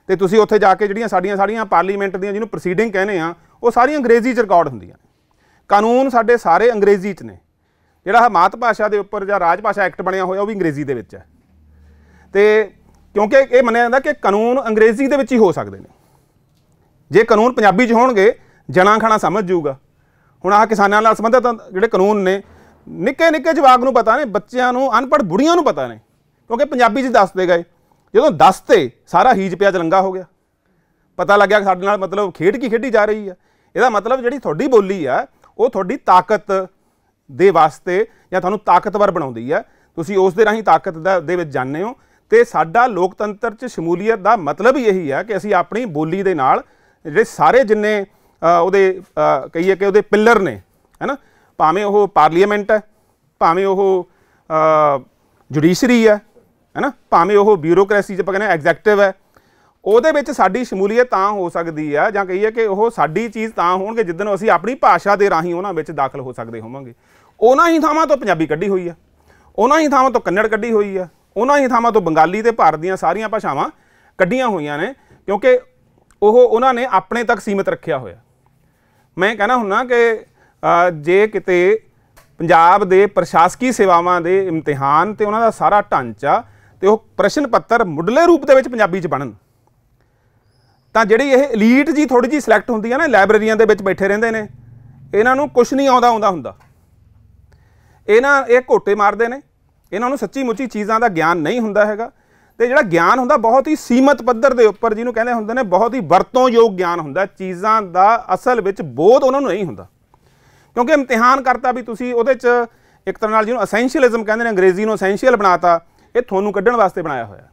ਤੇ ਤੁਸੀਂ ਉੱਥੇ ਜਾ ਕੇ ਜਿਹੜੀਆਂ ਸਾਡੀਆਂ ਪਾਰਲੀਮੈਂਟ ਦੀਆਂ ਜਿਹਨੂੰ ਪ੍ਰੋਸੀਡਿੰਗ ਕਹਿੰਦੇ ਆ ਉਹ ਸਾਰੀਆਂ ਅੰਗਰੇਜ਼ੀ 'ਚ ਰਿਕਾਰਡ ਹੁੰਦੀਆਂ ਨੇ। ਕਾਨੂੰਨ ਸਾਡੇ ਸਾਰੇ ਅੰਗਰੇਜ਼ੀ 'ਚ ਨੇ। ਜਿਹੜਾ ਮਾਤ ਭਾਸ਼ਾ ਦੇ ਉੱਪਰ ਜਾਂ ਰਾਜ ਭਾਸ਼ਾ ਐਕਟ ਬਣਿਆ ਹੋਇਆ ਉਹ ਵੀ ਅੰਗਰੇਜ਼ੀ ਦੇ ਵਿੱਚ ਹੈ। ਤੇ ਕਿਉਂਕਿ ਇਹ ਮੰਨਿਆ ਜਾਂਦਾ ਕਿ ਕਾਨੂੰਨ ਅੰਗਰੇਜ਼ੀ ਦੇ ਵਿੱਚ ਹੀ ਹੋ ਸਕਦੇ ਨੇ। ਜੇ ਕਾਨੂੰਨ ਪੰਜਾਬੀ 'ਚ ਹੋਣਗੇ ਜਣਾ ਖਣਾ ਸਮਝ ਜਾਊਗਾ। ਹੁਣ ਆਹ ਕਿਸਾਨਾਂ ਨਾਲ ਸੰਬੰਧਿਤ ਜਿਹੜੇ ਕਾਨੂੰਨ ਨੇ, ਨਿੱਕੇ ਨਿੱਕੇ ਜਵਾਕ ਨੂੰ ਪਤਾ ਨੇ, ਬੱਚਿਆਂ ਨੂੰ, ਅਨਪੜ੍ਹ ਬੁੜੀਆਂ ਨੂੰ ਪਤਾ ਨੇ, ਕਿਉਂਕਿ ਪੰਜਾਬੀ 'ਚ ਦੱਸਦੇ ਗਏ। ਜਦੋਂ ਦੱਸਤੇ ਸਾਰਾ ਹੀਜ ਪਿਆ ਚਲੰਗਾ ਹੋ ਗਿਆ, ਪਤਾ ਲੱਗਿਆ ਕਿ ਸਾਡੇ ਨਾਲ ਮਤਲਬ ਖੇਡ ਕੀ ਖੇਡੀ ਜਾ ਰਹੀ ਆ। ਇਹਦਾ ਮਤਲਬ ਜਿਹੜੀ ਤੁਹਾਡੀ ਬੋਲੀ ਆ ਉਹ ਤੁਹਾਡੀ ਤਾਕਤ ਦੇ ਵਾਸਤੇ ਜਾਂ ਤੁਹਾਨੂੰ ਤਾਕਤਵਰ ਬਣਾਉਂਦੀ ਆ, ਤੁਸੀਂ ਉਸ ਦੇ ਰਾਹੀਂ ਤਾਕਤ ਦੇ ਵਿੱਚ ਜਾਂਦੇ ਹੋ। ਤੇ ਸਾਡਾ ਲੋਕਤੰਤਰ 'ਚ ਸ਼ਮੂਲੀਅਤ ਦਾ ਮਤਲਬ ਹੀ ਇਹੀ ਆ ਕਿ ਅਸੀਂ ਆਪਣੀ ਬੋਲੀ ਦੇ ਨਾਲ ਜਿਹੜੇ ਸਾਰੇ ਜਿੰਨੇ ਉਹਦੇ ਕਹੀਏ ਕਿ ਉਹਦੇ ਪਿੱਲਰ ਨੇ, ਹੈ ਨਾ, ਭਾਵੇਂ ਉਹ ਪਾਰਲੀਮੈਂਟ ਹੈ, ਭਾਵੇਂ ਉਹ ਜੁਡੀਸ਼ਰੀ ਹੈ ਨਾ, ਭਾਵੇਂ ਉਹ ਬਿਊਰੋਕ੍ਰੇਸੀ 'ਚ ਆਪਾਂ ਕਹਿੰਦੇ ਐਗਜ਼ੈਕਟਿਵ ਹੈ, ਉਹਦੇ ਵਿੱਚ ਸਾਡੀ ਸ਼ਮੂਲੀਅਤ ਤਾਂ ਹੋ ਸਕਦੀ ਆ ਜਾਂ ਕਹੀਏ ਕਿ ਉਹ ਸਾਡੀ ਚੀਜ਼ ਤਾਂ ਹੋਣਗੇ ਜਿੱਦਣ ਅਸੀਂ ਆਪਣੀ ਭਾਸ਼ਾ ਦੇ ਰਾਹੀਂ ਉਹਨਾਂ ਵਿੱਚ ਦਾਖਲ ਹੋ ਸਕਦੇ ਹੋਵਾਂਗੇ। ਉਹਨਾਂ ਹੀ ਥਾਵਾਂ ਤੋਂ ਪੰਜਾਬੀ ਕੱਢੀ ਹੋਈ ਆ, ਉਹਨਾਂ ਹੀ ਥਾਵਾਂ ਤੋਂ ਕੰਨੜ ਕੱਢੀ ਹੋਈ ਆ, ਉਹਨਾਂ ਹੀ ਥਾਵਾਂ ਤੋਂ ਬੰਗਾਲੀ ਤੇ ਭਾਰਤ ਦੀਆਂ ਸਾਰੀਆਂ ਭਾਸ਼ਾਵਾਂ ਕੱਢੀਆਂ ਹੋਈਆਂ ਨੇ, ਕਿਉਂਕਿ ਉਹਨਾਂ ਨੇ ਆਪਣੇ ਤੱਕ ਸੀਮਿਤ ਰੱਖਿਆ ਹੋਇਆ। ਮੈਂ ਕਹਿਣਾ ਹੁੰਦਾ ਕਿ ਜੇ ਕਿਤੇ ਪੰਜਾਬ ਦੇ ਪ੍ਰਸ਼ਾਸਕੀ ਸੇਵਾਵਾਂ ਦੇ ਇਮਤਿਹਾਨ ਤੇ ਉਹਨਾਂ ਦਾ ਸਾਰਾ ਢਾਂਚਾ ਤੇ ਉਹ ਪ੍ਰਸ਼ਨ ਪੱਤਰ ਮੁੱਢਲੇ ਰੂਪ ਦੇ ਵਿੱਚ ਪੰਜਾਬੀ 'ਚ ਬਣਨ ਤਾਂ ਜਿਹੜੀ ਇਹ ਐਲੀਟ ਜੀ ਥੋੜ੍ਹੀ ਜਿਹੀ ਸਿਲੈਕਟ ਹੁੰਦੀ ਹੈ ਨਾ, ਲਾਇਬ੍ਰੇਰੀਆਂ ਦੇ ਵਿੱਚ ਬੈਠੇ ਰਹਿੰਦੇ ਨੇ, ਇਹਨਾਂ ਨੂੰ ਕੁਛ ਨਹੀਂ ਆਉਂਦਾ ਹੁੰਦਾ। ਇਹ ਘੋਟੇ ਮਾਰਦੇ ਨੇ, ਇਹਨਾਂ ਨੂੰ ਸੱਚੀ ਮੁੱਚੀ ਚੀਜ਼ਾਂ ਦਾ ਗਿਆਨ ਨਹੀਂ ਹੁੰਦਾ ਹੈਗਾ। ਤੇ ਜਿਹੜਾ ਗਿਆਨ ਹੁੰਦਾ ਬਹੁਤ ਹੀ ਸੀਮਤ ਪੱਧਰ ਦੇ ਉੱਪਰ, ਜਿਹਨੂੰ ਕਹਿੰਦੇ ਹੁੰਦੇ ਨੇ ਬਹੁਤ ਹੀ ਵਰਤੋਂਯੋਗ ਗਿਆਨ ਹੁੰਦਾ। ਚੀਜ਼ਾਂ ਦਾ ਅਸਲ ਵਿੱਚ ਬੋਧ ਉਹਨਾਂ ਨੂੰ ਨਹੀਂ ਹੁੰਦਾ, ਕਿਉਂਕਿ ਇਮਤਿਹਾਨ ਕਰਤਾ ਵੀ ਤੁਸੀਂ ਉਹਦੇ 'ਚ ਇੱਕ ਤਰ੍ਹਾਂ ਨਾਲ ਜਿਹਨੂੰ ਅਸੈਂਸ਼ੀਅਲਿਜ਼ਮ ਕਹਿੰਦੇ ਨੇ, ਅੰਗਰੇਜ਼ੀ ਨੂੰ ਅਸੈਂਸ਼ੀਅਲ ਬਣਾਤਾ, ਇਹ ਤੁਹਾਨੂੰ ਕੱਢਣ ਵਾਸਤੇ ਬਣਾਇਆ ਹੋਇਆ।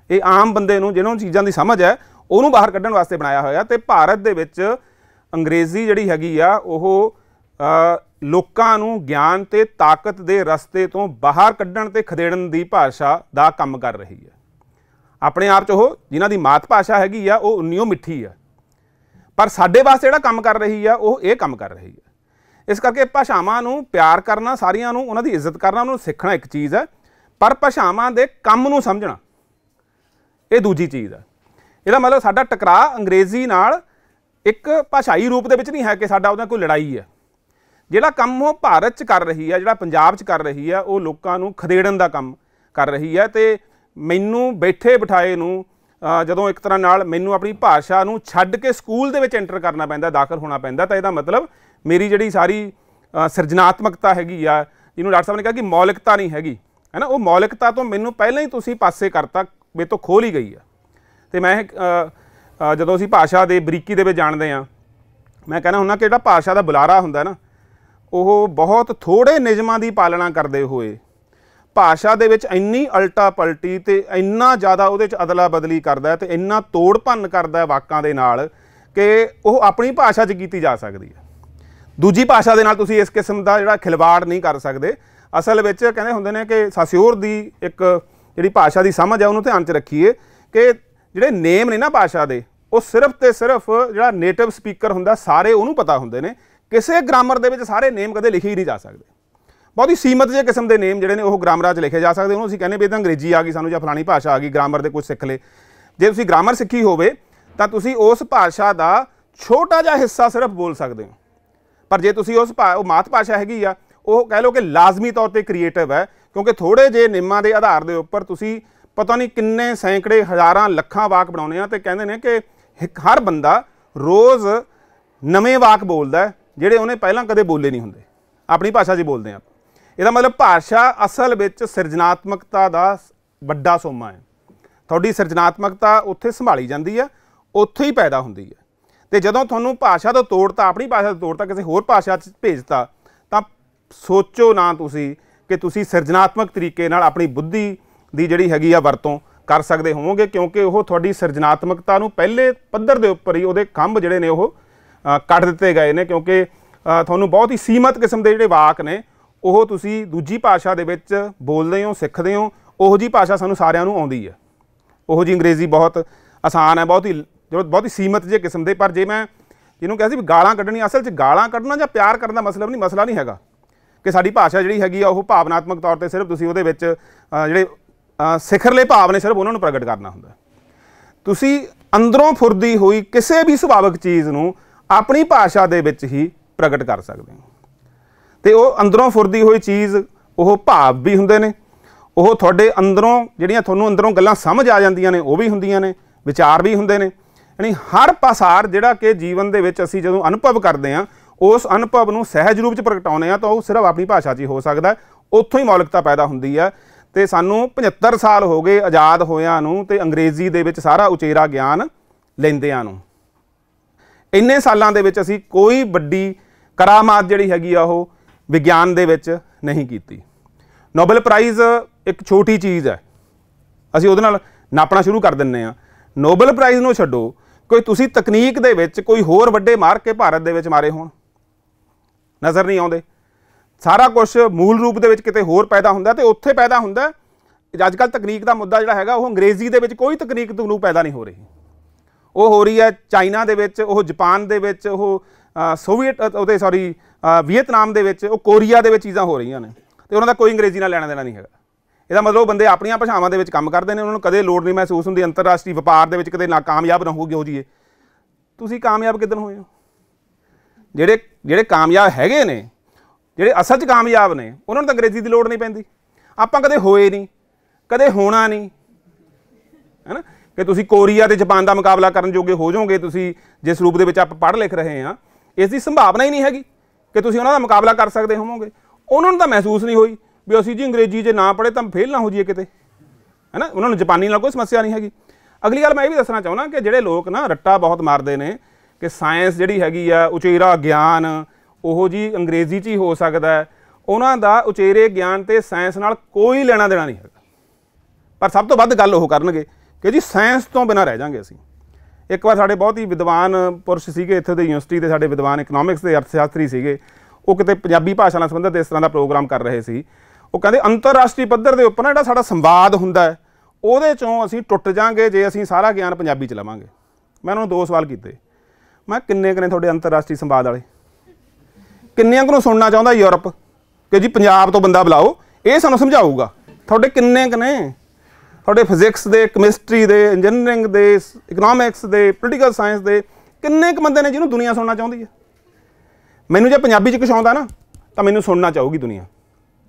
ਇਹ ਆਮ ਬੰਦੇ ਨੂੰ ਜਿਹਨੂੰ ਚੀਜ਼ਾਂ ਦੀ ਸਮਝ ਹੈ ਉਹਨੂੰ ਬਾਹਰ ਕੱਢਣ ਵਾਸਤੇ ਬਣਾਇਆ ਹੋਇਆ। ਤੇ ਭਾਰਤ ਦੇ ਵਿੱਚ ਅੰਗਰੇਜ਼ੀ ਜਿਹੜੀ ਹੈਗੀ ਆ ਉਹ ਲੋਕਾਂ ਨੂੰ ਗਿਆਨ ਤੇ ਤਾਕਤ ਦੇ ਰਸਤੇ ਤੋਂ ਬਾਹਰ ਕੱਢਣ ਤੇ ਖਦੇੜਨ ਦੀ ਭਾਸ਼ਾ ਦਾ ਕੰਮ ਕਰ ਰਹੀ ਹੈ। ਆਪਣੇ ਆਪ 'ਚ ਉਹ ਜਿਨ੍ਹਾਂ ਦੀ ਮਾਤ ਭਾਸ਼ਾ ਹੈਗੀ ਆ ਉਹ ਉਨੀਓ ਮਿੱਠੀ ਆ, ਪਰ ਸਾਡੇ ਵਾਸਤੇ ਜਿਹੜਾ ਕੰਮ ਕਰ ਰਹੀ ਆ ਉਹ ਇਹ ਕੰਮ ਕਰ ਰਹੀ ਹੈ। ਇਸ ਕਰਕੇ ਭਾਸ਼ਾਵਾਂ ਨੂੰ ਪਿਆਰ ਕਰਨਾ, ਸਾਰੀਆਂ ਨੂੰ ਉਹਨਾਂ ਦੀ ਇੱਜ਼ਤ ਕਰਨਾ, ਉਹਨੂੰ ਸਿੱਖਣਾ ਇੱਕ ਚੀਜ਼ ਹੈ, ਪਰ ਭਾਸ਼ਾਵਾਂ ਦੇ ਕੰਮ ਨੂੰ ਸਮਝਣਾ ਇਹ ਦੂਜੀ ਚੀਜ਼ ਹੈ। ਇਹਦਾ ਮਤਲਬ ਸਾਡਾ ਟਕਰਾਅ ਅੰਗਰੇਜ਼ੀ ਨਾਲ ਇੱਕ ਭਾਸ਼ਾਈ ਰੂਪ ਦੇ ਵਿੱਚ ਨਹੀਂ ਹੈ ਕਿ ਸਾਡਾ ਉਹਦਾ ਕੋਈ ਲੜਾਈ ਹੈ। ਜਿਹੜਾ ਕੰਮ ਉਹ ਭਾਰਤ 'ਚ ਕਰ ਰਹੀ ਹੈ, ਜਿਹੜਾ ਪੰਜਾਬ 'ਚ ਕਰ ਰਹੀ ਹੈ, ਉਹ ਲੋਕਾਂ ਨੂੰ ਖਦੇੜਨ ਦਾ ਕੰਮ ਕਰ ਰਹੀ ਹੈ। ਤੇ ਮੈਨੂੰ ਬੈਠੇ ਬਿਠਾਏ ਨੂੰ ਜਦੋਂ ਇੱਕ ਤਰ੍ਹਾਂ ਨਾਲ ਮੈਨੂੰ ਆਪਣੀ ਭਾਸ਼ਾ ਨੂੰ ਛੱਡ ਕੇ ਸਕੂਲ ਦੇ ਵਿੱਚ ਐਂਟਰ ਕਰਨਾ ਪੈਂਦਾ, ਦਾਖਲ ਹੋਣਾ ਪੈਂਦਾ, ਤਾਂ ਇਹਦਾ ਮਤਲਬ ਮੇਰੀ ਜਿਹੜੀ ਸਾਰੀ ਸਿਰਜਣਾਤਮਕਤਾ ਹੈਗੀ ਆ, ਜਿਹਨੂੰ ਡਾਕਟਰ ਸਾਹਿਬ ਨੇ ਕਿਹਾ ਕਿ ਮੌਲਿਕਤਾ ਨਹੀਂ ਹੈਗੀ, ਹੈ ਨਾ, ਉਹ ਮੌਲਿਕਤਾ ਤੋਂ ਮੈਨੂੰ ਪਹਿਲਾਂ ਹੀ ਤੁਸੀਂ ਪਾਸੇ ਕਰਤਾ, ਮੇਰੇ ਤੋਂ ਖੋਹ ਲਈ ਗਈ ਆ। ਤੇ ਮੈਂ ਜਦੋਂ ਅਸੀਂ ਭਾਸ਼ਾ ਦੇ ਬਰੀਕੀ ਦੇ ਵਿੱਚ ਜਾਣਦੇ ਹਾਂ, ਮੈਂ ਕਹਿੰਦਾ ਹੁੰਦਾ ਕਿ ਜਿਹੜਾ ਭਾਸ਼ਾ ਦਾ ਬੁਲਾਰਾ ਹੁੰਦਾ ਨਾ, ਉਹ ਬਹੁਤ ਥੋੜ੍ਹੇ ਨਿਯਮਾਂ ਦੀ ਪਾਲਣਾ ਕਰਦੇ ਹੋਏ ਭਾਸ਼ਾ ਦੇ ਵਿੱਚ ਇੰਨੀ ਅਲਟਾ ਪਲਟੀ ਤੇ ਇੰਨਾ ਜ਼ਿਆਦਾ ਉਹਦੇ 'ਚ ਅਦਲਾ ਬਦਲੀ ਕਰਦਾ ਤੇ ਇੰਨਾ ਤੋੜ ਭੰਨ ਕਰਦਾ ਵਾਕਾਂ ਦੇ ਨਾਲ ਕਿ ਉਹ ਆਪਣੀ ਭਾਸ਼ਾ 'ਚ ਕੀਤੀ ਜਾ ਸਕਦੀ ਹੈ। ਦੂਜੀ ਭਾਸ਼ਾ ਦੇ ਨਾਲ ਤੁਸੀਂ ਇਸ ਕਿਸਮ ਦਾ ਜਿਹੜਾ ਖਿਲਵਾੜ ਨਹੀਂ ਕਰ ਸਕਦੇ। ਅਸਲ ਵਿੱਚ ਕਹਿੰਦੇ ਹੁੰਦੇ ਨੇ ਕਿ ਸਾਸਿਓਰ ਦੀ ਇੱਕ ਜਿਹੜੀ ਭਾਸ਼ਾ ਦੀ ਸਮਝ ਹੈ ਉਹਨੂੰ ਧਿਆਨ 'ਚ ਰੱਖੀਏ ਕਿ ਜਿਹੜੇ ਨੇਮ ਨੇ ਨਾ ਭਾਸ਼ਾ ਦੇ, ਉਹ ਸਿਰਫ ਤੇ ਸਿਰਫ ਜਿਹੜਾ ਨੇਟਿਵ ਸਪੀਕਰ ਹੁੰਦਾ ਸਾਰੇ ਉਹਨੂੰ ਪਤਾ ਹੁੰਦੇ ਨੇ। ਕਿਸੇ ਗ੍ਰਾਮਰ ਦੇ ਵਿੱਚ ਸਾਰੇ ਨੇਮ ਕਦੇ ਲਿਖੇ ਹੀ ਨਹੀਂ ਜਾ ਸਕਦੇ। ਬਹੁਤ ਹੀ ਸੀਮਤ ਜਿਹੇ ਕਿਸਮ ਦੇ ਨੇਮ ਜਿਹੜੇ ਨੇ ਉਹ ਗ੍ਰਾਮਰਾਂ 'ਚ ਲਿਖੇ ਜਾ ਸਕਦੇ। ਉਹਨੂੰ ਅਸੀਂ ਕਹਿੰਦੇ ਵੀ ਤਾਂ ਅੰਗਰੇਜ਼ੀ ਆ ਗਈ ਸਾਨੂੰ ਜਾਂ ਫਲਾਣੀ ਭਾਸ਼ਾ ਆ ਗਈ, ਗ੍ਰਾਮਰ ਦੇ ਕੁਝ ਸਿੱਖ ਲਏ। ਜੇ ਤੁਸੀਂ ਗ੍ਰਾਮਰ ਸਿੱਖੀ ਹੋਵੇ ਤਾਂ ਤੁਸੀਂ ਉਸ ਭਾਸ਼ਾ ਦਾ ਛੋਟਾ ਜਿਹਾ ਹਿੱਸਾ ਸਿਰਫ ਬੋਲ ਸਕਦੇ ਹੋ, ਪਰ ਜੇ ਤੁਸੀਂ ਉਹ ਮਾਤ ਭਾਸ਼ਾ ਹੈਗੀ ਆ, ਉਹ ਕਹਿ ਲਓ ਕਿ ਲਾਜ਼ਮੀ ਤੌਰ 'ਤੇ ਕ੍ਰੀਏਟਿਵ ਹੈ, ਕਿਉਂਕਿ ਥੋੜ੍ਹੇ ਜਿਹੇ ਨਿਯਮਾਂ ਦੇ ਆਧਾਰ ਦੇ ਉੱਪਰ ਤੁਸੀਂ ਪਤਾ ਨਹੀਂ ਕਿੰਨੇ ਸੈਂਕੜੇ ਹਜ਼ਾਰਾਂ ਲੱਖਾਂ ਵਾਕ ਬਣਾਉਂਦੇ ਆ। ਤੇ ਕਹਿੰਦੇ ਨੇ ਕਿ ਹਰ ਬੰਦਾ ਰੋਜ਼ ਨਵੇਂ ਵਾਕ ਬੋਲਦਾ ਜਿਹੜੇ ਉਹਨੇ ਪਹਿਲਾਂ ਕਦੇ ਬੋਲੇ ਨਹੀਂ ਹੁੰਦੇ, ਆਪਣੀ ਭਾਸ਼ਾ 'ਚ ਬੋਲਦੇ ਆ। ਇਹਦਾ ਮਤਲਬ ਭਾਸ਼ਾ ਅਸਲ ਵਿੱਚ ਸਿਰਜਣਾਤਮਕਤਾ ਦਾ ਵੱਡਾ ਸੋਮਾ ਹੈ। ਤੁਹਾਡੀ ਸਿਰਜਣਾਤਮਕਤਾ ਉੱਥੇ ਸੰਭਾਲੀ ਜਾਂਦੀ ਹੈ, ਉੱਥੇ ਹੀ ਪੈਦਾ ਹੁੰਦੀ ਹੈ। ਤੇ ਜਦੋਂ ਤੁਹਾਨੂੰ ਭਾਸ਼ਾ ਤੋਂ ਤੋੜਤਾ, ਆਪਣੀ ਭਾਸ਼ਾ ਤੋਂ ਤੋੜਤਾ, ਕਿਸੇ ਹੋਰ ਭਾਸ਼ਾ 'ਚ ਭੇਜਤਾ, ਤਾਂ ਸੋਚੋ ਨਾ ਤੁਸੀਂ ਕਿ ਤੁਸੀਂ ਸਿਰਜਣਾਤਮਕ ਤਰੀਕੇ ਨਾਲ ਆਪਣੀ ਬੁੱਧੀ ਦੀ ਜਿਹੜੀ ਹੈਗੀ ਆ ਵਰਤੋਂ ਕਰ ਸਕਦੇ ਹੋਵੋਗੇ, ਕਿਉਂਕਿ ਉਹ ਤੁਹਾਡੀ ਸਿਰਜਣਾਤਮਕਤਾ ਨੂੰ ਪਹਿਲੇ ਪੱਧਰ ਦੇ ਉੱਪਰ ਹੀ ਉਹਦੇ ਖੰਭ ਜਿਹੜੇ ਨੇ ਉਹ ਕੱਢ ਦਿੱਤੇ ਗਏ ਨੇ। ਕਿਉਂਕਿ ਤੁਹਾਨੂੰ ਬਹੁਤ ਹੀ ਸੀਮਤ ਕਿਸਮ ਦੇ ਜਿਹੜੇ ਵਾਕ ਨੇ ਉਹ ਤੁਸੀਂ ਦੂਜੀ ਭਾਸ਼ਾ ਦੇ ਵਿੱਚ ਬੋਲਦੇ ਹੋ, ਸਿੱਖਦੇ ਹੋ। ਉਹੋ ਜਿਹੀ ਭਾਸ਼ਾ ਸਾਨੂੰ ਸਾਰਿਆਂ ਨੂੰ ਆਉਂਦੀ ਹੈ। ਉਹੋ ਜਿਹੀ ਅੰਗਰੇਜ਼ੀ ਬਹੁਤ ਆਸਾਨ ਹੈ, ਬਹੁਤ ਹੀ ਸੀਮਤ ਜਿਹੇ ਕਿਸਮ ਦੇ। ਪਰ ਜੇ ਮੈਂ ਜਿਹਨੂੰ ਕਿਹਾ ਸੀ ਵੀ ਗਾਲਾਂ ਕੱਢਣੀ, ਅਸਲ 'ਚ ਗਾਲਾਂ ਕੱਢਣਾ ਜਾਂ ਪਿਆਰ ਕਰਨ ਦਾ ਮਸਲਾ ਨਹੀਂ ਹੈਗਾ ਕਿ ਸਾਡੀ ਭਾਸ਼ਾ ਜਿਹੜੀ ਹੈਗੀ ਆ ਉਹ ਭਾਵਨਾਤਮਕ ਤੌਰ 'ਤੇ ਸਿਰਫ ਤੁਸੀਂ ਉਹਦੇ ਵਿੱਚ ਜਿਹੜੇ ਸਿਖਰਲੇ ਭਾਵ ਨੇ ਸਿਰਫ ਉਹਨਾਂ ਨੂੰ ਪ੍ਰਗਟ ਕਰਨਾ ਹੁੰਦਾ। ਤੁਸੀਂ ਅੰਦਰੋਂ ਫੁਰਦੀ ਹੋਈ ਕਿਸੇ ਵੀ ਸੁਭਾਵਿਕ ਚੀਜ਼ ਨੂੰ ਆਪਣੀ ਭਾਸ਼ਾ ਦੇ ਵਿੱਚ ਹੀ ਪ੍ਰਗਟ ਕਰ ਸਕਦੇ ਹੋ। ਤੇ ਉਹ ਅੰਦਰੋਂ ਫੁਰਦੀ ਹੋਈ ਚੀਜ਼, ਉਹ ਭਾਵ ਵੀ ਹੁੰਦੇ ਨੇ, ਉਹ ਤੁਹਾਡੇ ਅੰਦਰੋਂ ਜਿਹੜੀਆਂ ਤੁਹਾਨੂੰ ਅੰਦਰੋਂ ਗੱਲਾਂ ਸਮਝ ਆ ਜਾਂਦੀਆਂ ਨੇ ਉਹ ਵੀ ਹੁੰਦੀਆਂ ਨੇ, ਵਿਚਾਰ ਵੀ ਹੁੰਦੇ ਨੇ। ਯਾਨੀ ਹਰ ਪਾਸਾਰ ਜਿਹੜਾ ਕਿ ਜੀਵਨ ਦੇ ਵਿੱਚ ਅਸੀਂ ਜਦੋਂ ਅਨੁਭਵ ਕਰਦੇ ਹਾਂ, ਉਸ ਅਨੁਭਵ ਨੂੰ ਸਹਿਜ ਰੂਪ 'ਚ ਪ੍ਰਗਟਾਉਂਦੇ ਹਾਂ ਤਾਂ ਉਹ ਸਿਰਫ ਆਪਣੀ ਭਾਸ਼ਾ 'ਚ ਹੀ ਹੋ ਸਕਦਾ। ਉੱਥੋਂ ਹੀ ਮੌਲਿਕਤਾ ਪੈਦਾ ਹੁੰਦੀ ਹੈ। ਤੇ ਸਾਨੂੰ 75 ਸਾਲ ਹੋ ਗਏ ਆਜ਼ਾਦ ਹੋਇਆਂ ਨੂੰ ਤੇ ਅੰਗਰੇਜ਼ੀ ਦੇ ਵਿੱਚ ਸਾਰਾ ਉਚੇਰਾ ਗਿਆਨ ਲੈਂਦਿਆਂ ਨੂੰ। ਇੰਨੇ ਸਾਲਾਂ ਦੇ ਵਿੱਚ ਅਸੀਂ ਕੋਈ ਵੱਡੀ ਕਰਾਮਾਤ ਜਿਹੜੀ ਹੈਗੀ ਆ ਉਹ ਵਿਗਿਆਨ ਦੇ ਵਿੱਚ ਨਹੀਂ ਕੀਤੀ। ਨੋਬਲ ਪ੍ਰਾਈਜ਼ ਇੱਕ ਛੋਟੀ ਚੀਜ਼ ਹੈ, ਅਸੀਂ ਉਹਦੇ ਨਾਲ ਨਾਪਣਾ ਸ਼ੁਰੂ ਕਰ ਦਿੰਦੇ ਹਾਂ। ਨੋਬਲ ਪ੍ਰਾਈਜ਼ ਨੂੰ ਛੱਡੋ, ਕੋਈ ਤੁਸੀਂ ਤਕਨੀਕ ਦੇ ਵਿੱਚ ਕੋਈ ਹੋਰ ਵੱਡੇ ਮਾਰਕੇ ਭਾਰਤ ਦੇ ਵਿੱਚ ਮਾਰੇ ਹੋਣ, ਨਜ਼ਰ ਨਹੀਂ ਆਉਂਦੇ। ਸਾਰਾ ਕੁਛ ਮੂਲ ਰੂਪ ਦੇ ਵਿੱਚ ਕਿਤੇ ਹੋਰ ਪੈਦਾ ਹੁੰਦਾ ਤੇ ਉੱਥੇ ਪੈਦਾ ਹੁੰਦਾ। ਅੱਜ ਕੱਲ੍ਹ ਤਕਨੀਕ ਦਾ ਮੁੱਦਾ ਜਿਹੜਾ ਹੈਗਾ ਉਹ ਅੰਗਰੇਜ਼ੀ ਦੇ ਵਿੱਚ ਕੋਈ ਤਕਨੀਕ ਤੁਹਾਨੂੰ ਪੈਦਾ ਨਹੀਂ ਹੋ ਰਹੀ। ਉਹ ਹੋ ਰਹੀ ਹੈ ਚਾਈਨਾ ਦੇ ਵਿੱਚ, ਉਹ ਜਾਪਾਨ ਦੇ ਵਿੱਚ, ਉਹ ਵੀਅਤਨਾਮ ਦੇ ਵਿੱਚ, ਉਹ ਕੋਰੀਆ ਦੇ ਵਿੱਚ ਚੀਜ਼ਾਂ ਹੋ ਰਹੀਆਂ ਨੇ ਤੇ ਉਹਨਾਂ ਦਾ ਕੋਈ ਅੰਗਰੇਜ਼ੀ ਨਾਲ ਲੈਣਾ ਦੇਣਾ ਨਹੀਂ ਹੈਗਾ। ਇਹਦਾ ਮਤਲਬ ਉਹ ਬੰਦੇ ਆਪਣੀਆਂ ਭਾਸ਼ਾਵਾਂ ਦੇ ਵਿੱਚ ਕੰਮ ਕਰਦੇ ਨੇ, ਉਹਨਾਂ ਨੂੰ ਕਦੇ ਲੋੜ ਨਹੀਂ ਮਹਿਸੂਸ ਹੁੰਦੀ ਅੰਤਰਰਾਸ਼ਟਰੀ ਵਪਾਰ ਦੇ ਵਿੱਚ ਕਿਤੇ ਨਾਕਾਮਯਾਬ ਨਾ ਹੋ ਜਾਈਏ। ਤੁਸੀਂ ਕਾਮਯਾਬ ਕਿੱਦਣ ਹੋਏ ਹੋ? ਜਿਹੜੇ ਕਾਮਯਾਬ ਹੈਗੇ ਨੇ, ਜਿਹੜੇ ਅਸਲ 'ਚ ਕਾਮਯਾਬ ਨੇ, ਉਹਨਾਂ ਨੂੰ ਤਾਂ ਅੰਗਰੇਜ਼ੀ ਦੀ ਲੋੜ ਨਹੀਂ ਪੈਂਦੀ। ਆਪਾਂ ਕਦੇ ਹੋਏ ਨਹੀਂ, ਕਦੇ ਹੋਣਾ ਨਹੀਂ, ਹੈ ਨਾ, ਕਿ ਤੁਸੀਂ ਕੋਰੀਆ ਤੇ ਜਾਪਾਨ ਦਾ ਮੁਕਾਬਲਾ ਕਰਨ ਜੋਗੇ ਹੋ ਜਾਓਗੇ। ਤੁਸੀਂ ਜਿਸ ਰੂਪ ਦੇ ਵਿੱਚ ਆਪਾਂ ਪੜ੍ਹ ਲਿਖ ਰਹੇ ਹਾਂ, ਇਸ ਦੀ ਸੰਭਾਵਨਾ ਹੀ ਨਹੀਂ ਹੈਗੀ ਕਿ ਤੁਸੀਂ ਉਹਨਾਂ ਦਾ ਮੁਕਾਬਲਾ ਕਰ ਸਕਦੇ ਹੋਵੋਗੇ। ਉਹਨਾਂ ਨੂੰ ਤਾਂ ਮਹਿਸੂਸ ਨਹੀਂ ਹੋਈ ਵੀ ਅਸੀਂ ਜੀ ਅੰਗਰੇਜ਼ੀ ਜੇ ਨਾ ਪੜ੍ਹੇ ਤਾਂ ਫੇਲ ਨਾ ਹੋ ਜਾਈਏ ਕਿਤੇ, ਹੈ ਨਾ। ਉਹਨਾਂ ਨੂੰ ਜਾਪਾਨੀ ਨਾਲ ਕੋਈ ਸਮੱਸਿਆ ਨਹੀਂ ਹੈਗੀ। ਅਗਲੀ ਗੱਲ ਮੈਂ ਇਹ ਵੀ ਦੱਸਣਾ ਚਾਹੁੰਦਾ ਕਿ ਜਿਹੜੇ ਲੋਕ ਨਾ ਰੱਟਾ ਬਹੁਤ ਮਾਰਦੇ ਨੇ ਕਿ ਸਾਇੰਸ ਜਿਹੜੀ ਹੈਗੀ ਆ, ਉਚੇਰਾ ਗਿਆਨ ਉਹੋ ਜੀ ਅੰਗਰੇਜ਼ੀ 'ਚ ਹੀ ਹੋ ਸਕਦਾ ਹੈ, ਉਹਨਾਂ ਦਾ ਉਚੇਰੇ ਗਿਆਨ ਤੇ ਸਾਇੰਸ ਨਾਲ ਕੋਈ ਲੈਣਾ ਦੇਣਾ ਨਹੀਂ ਹੈਗਾ। ਪਰ ਸਭ ਤੋਂ ਵੱਧ ਗੱਲ ਉਹ ਕਰਨਗੇ ਕਿ ਜੀ ਸਾਇੰਸ ਤੋਂ ਬਿਨਾਂ ਰਹਿ ਜਾਾਂਗੇ ਅਸੀਂ। ਇੱਕ ਵਾਰ ਸਾਡੇ ਬਹੁਤ ਹੀ ਵਿਦਵਾਨ ਪੁਰਸ਼ ਸੀਗੇ ਇੱਥੇ ਦੇ ਯੂਨੀਵਰਸਿਟੀ ਦੇ, ਸਾਡੇ ਵਿਦਵਾਨ ਇਕਨੋਮਿਕਸ ਦੇ ਅਰਥਸ਼ਾਸਤਰੀ ਸੀਗੇ, ਉਹ ਕਿਤੇ ਪੰਜਾਬੀ ਭਾਸ਼ਾ ਨਾਲ ਸੰਬੰਧਿਤ ਇਸ ਤਰ੍ਹਾਂ ਦਾ ਪ੍ਰੋਗਰਾਮ ਕਰ ਰਹੇ ਸੀ। ਉਹ ਕਹਿੰਦੇ ਅੰਤਰਰਾਸ਼ਟਰੀ ਪੱਧਰ ਦੇ ਉੱਪਰ ਨਾ ਜਿਹੜਾ ਸਾਡਾ ਸੰਵਾਦ ਹੁੰਦਾ ਹੈ ਉਹਦੇ 'ਚੋਂ ਅਸੀਂ ਟੁੱਟ ਜਾਾਂਗੇ ਜੇ ਅਸੀਂ ਸਾਰਾ ਗਿਆਨ ਪੰਜਾਬੀ 'ਚ ਲਵਾਂਗੇ। ਮੈਂ ਉਹਨਾਂ ਨੂੰ 2 ਸਵਾਲ ਕੀਤੇ। ਮੈਂ ਕਿੰਨੇ ਕੁ ਨੇ ਤੁਹਾਡੇ ਅੰਤਰਰਾਸ਼ਟਰੀ ਸੰਵਾਦ ਵਾਲੇ? ਕਿੰਨਿਆਂ ਕੁ ਨੂੰ ਸੁਣਨਾ ਚਾਹੁੰਦਾ ਯੂਰਪ ਕਿ ਜੀ ਪੰਜਾਬ ਤੋਂ ਬੰਦਾ ਬੁਲਾਓ, ਇਹ ਸਾਨੂੰ ਸਮਝਾਊਗਾ? ਤੁਹਾਡੇ ਕਿੰਨੇ ਕੁ ਨੇ? ਤੁਹਾਡੇ ਫਿਜ਼ਿਕਸ ਦੇ, ਕੈਮਿਸਟਰੀ ਦੇ, ਇੰਜੀਨੀਅਰਿੰਗ ਦੇ, ਇਕਨੋਮਿਕਸ ਦੇ, ਪੋਲੀਟੀਕਲ ਸਾਇੰਸ ਦੇ ਕਿੰਨੇ ਕੁ ਬੰਦੇ ਨੇ ਜਿਹਨੂੰ ਦੁਨੀਆ ਸੁਣਨਾ ਚਾਹੁੰਦੀ ਹੈ? ਮੈਨੂੰ ਜੇ ਪੰਜਾਬੀ 'ਚ ਕੁਛ ਆਉਂਦਾ ਨਾ ਤਾਂ ਮੈਨੂੰ ਸੁਣਨਾ ਚਾਹੂਗੀ ਦੁਨੀਆ।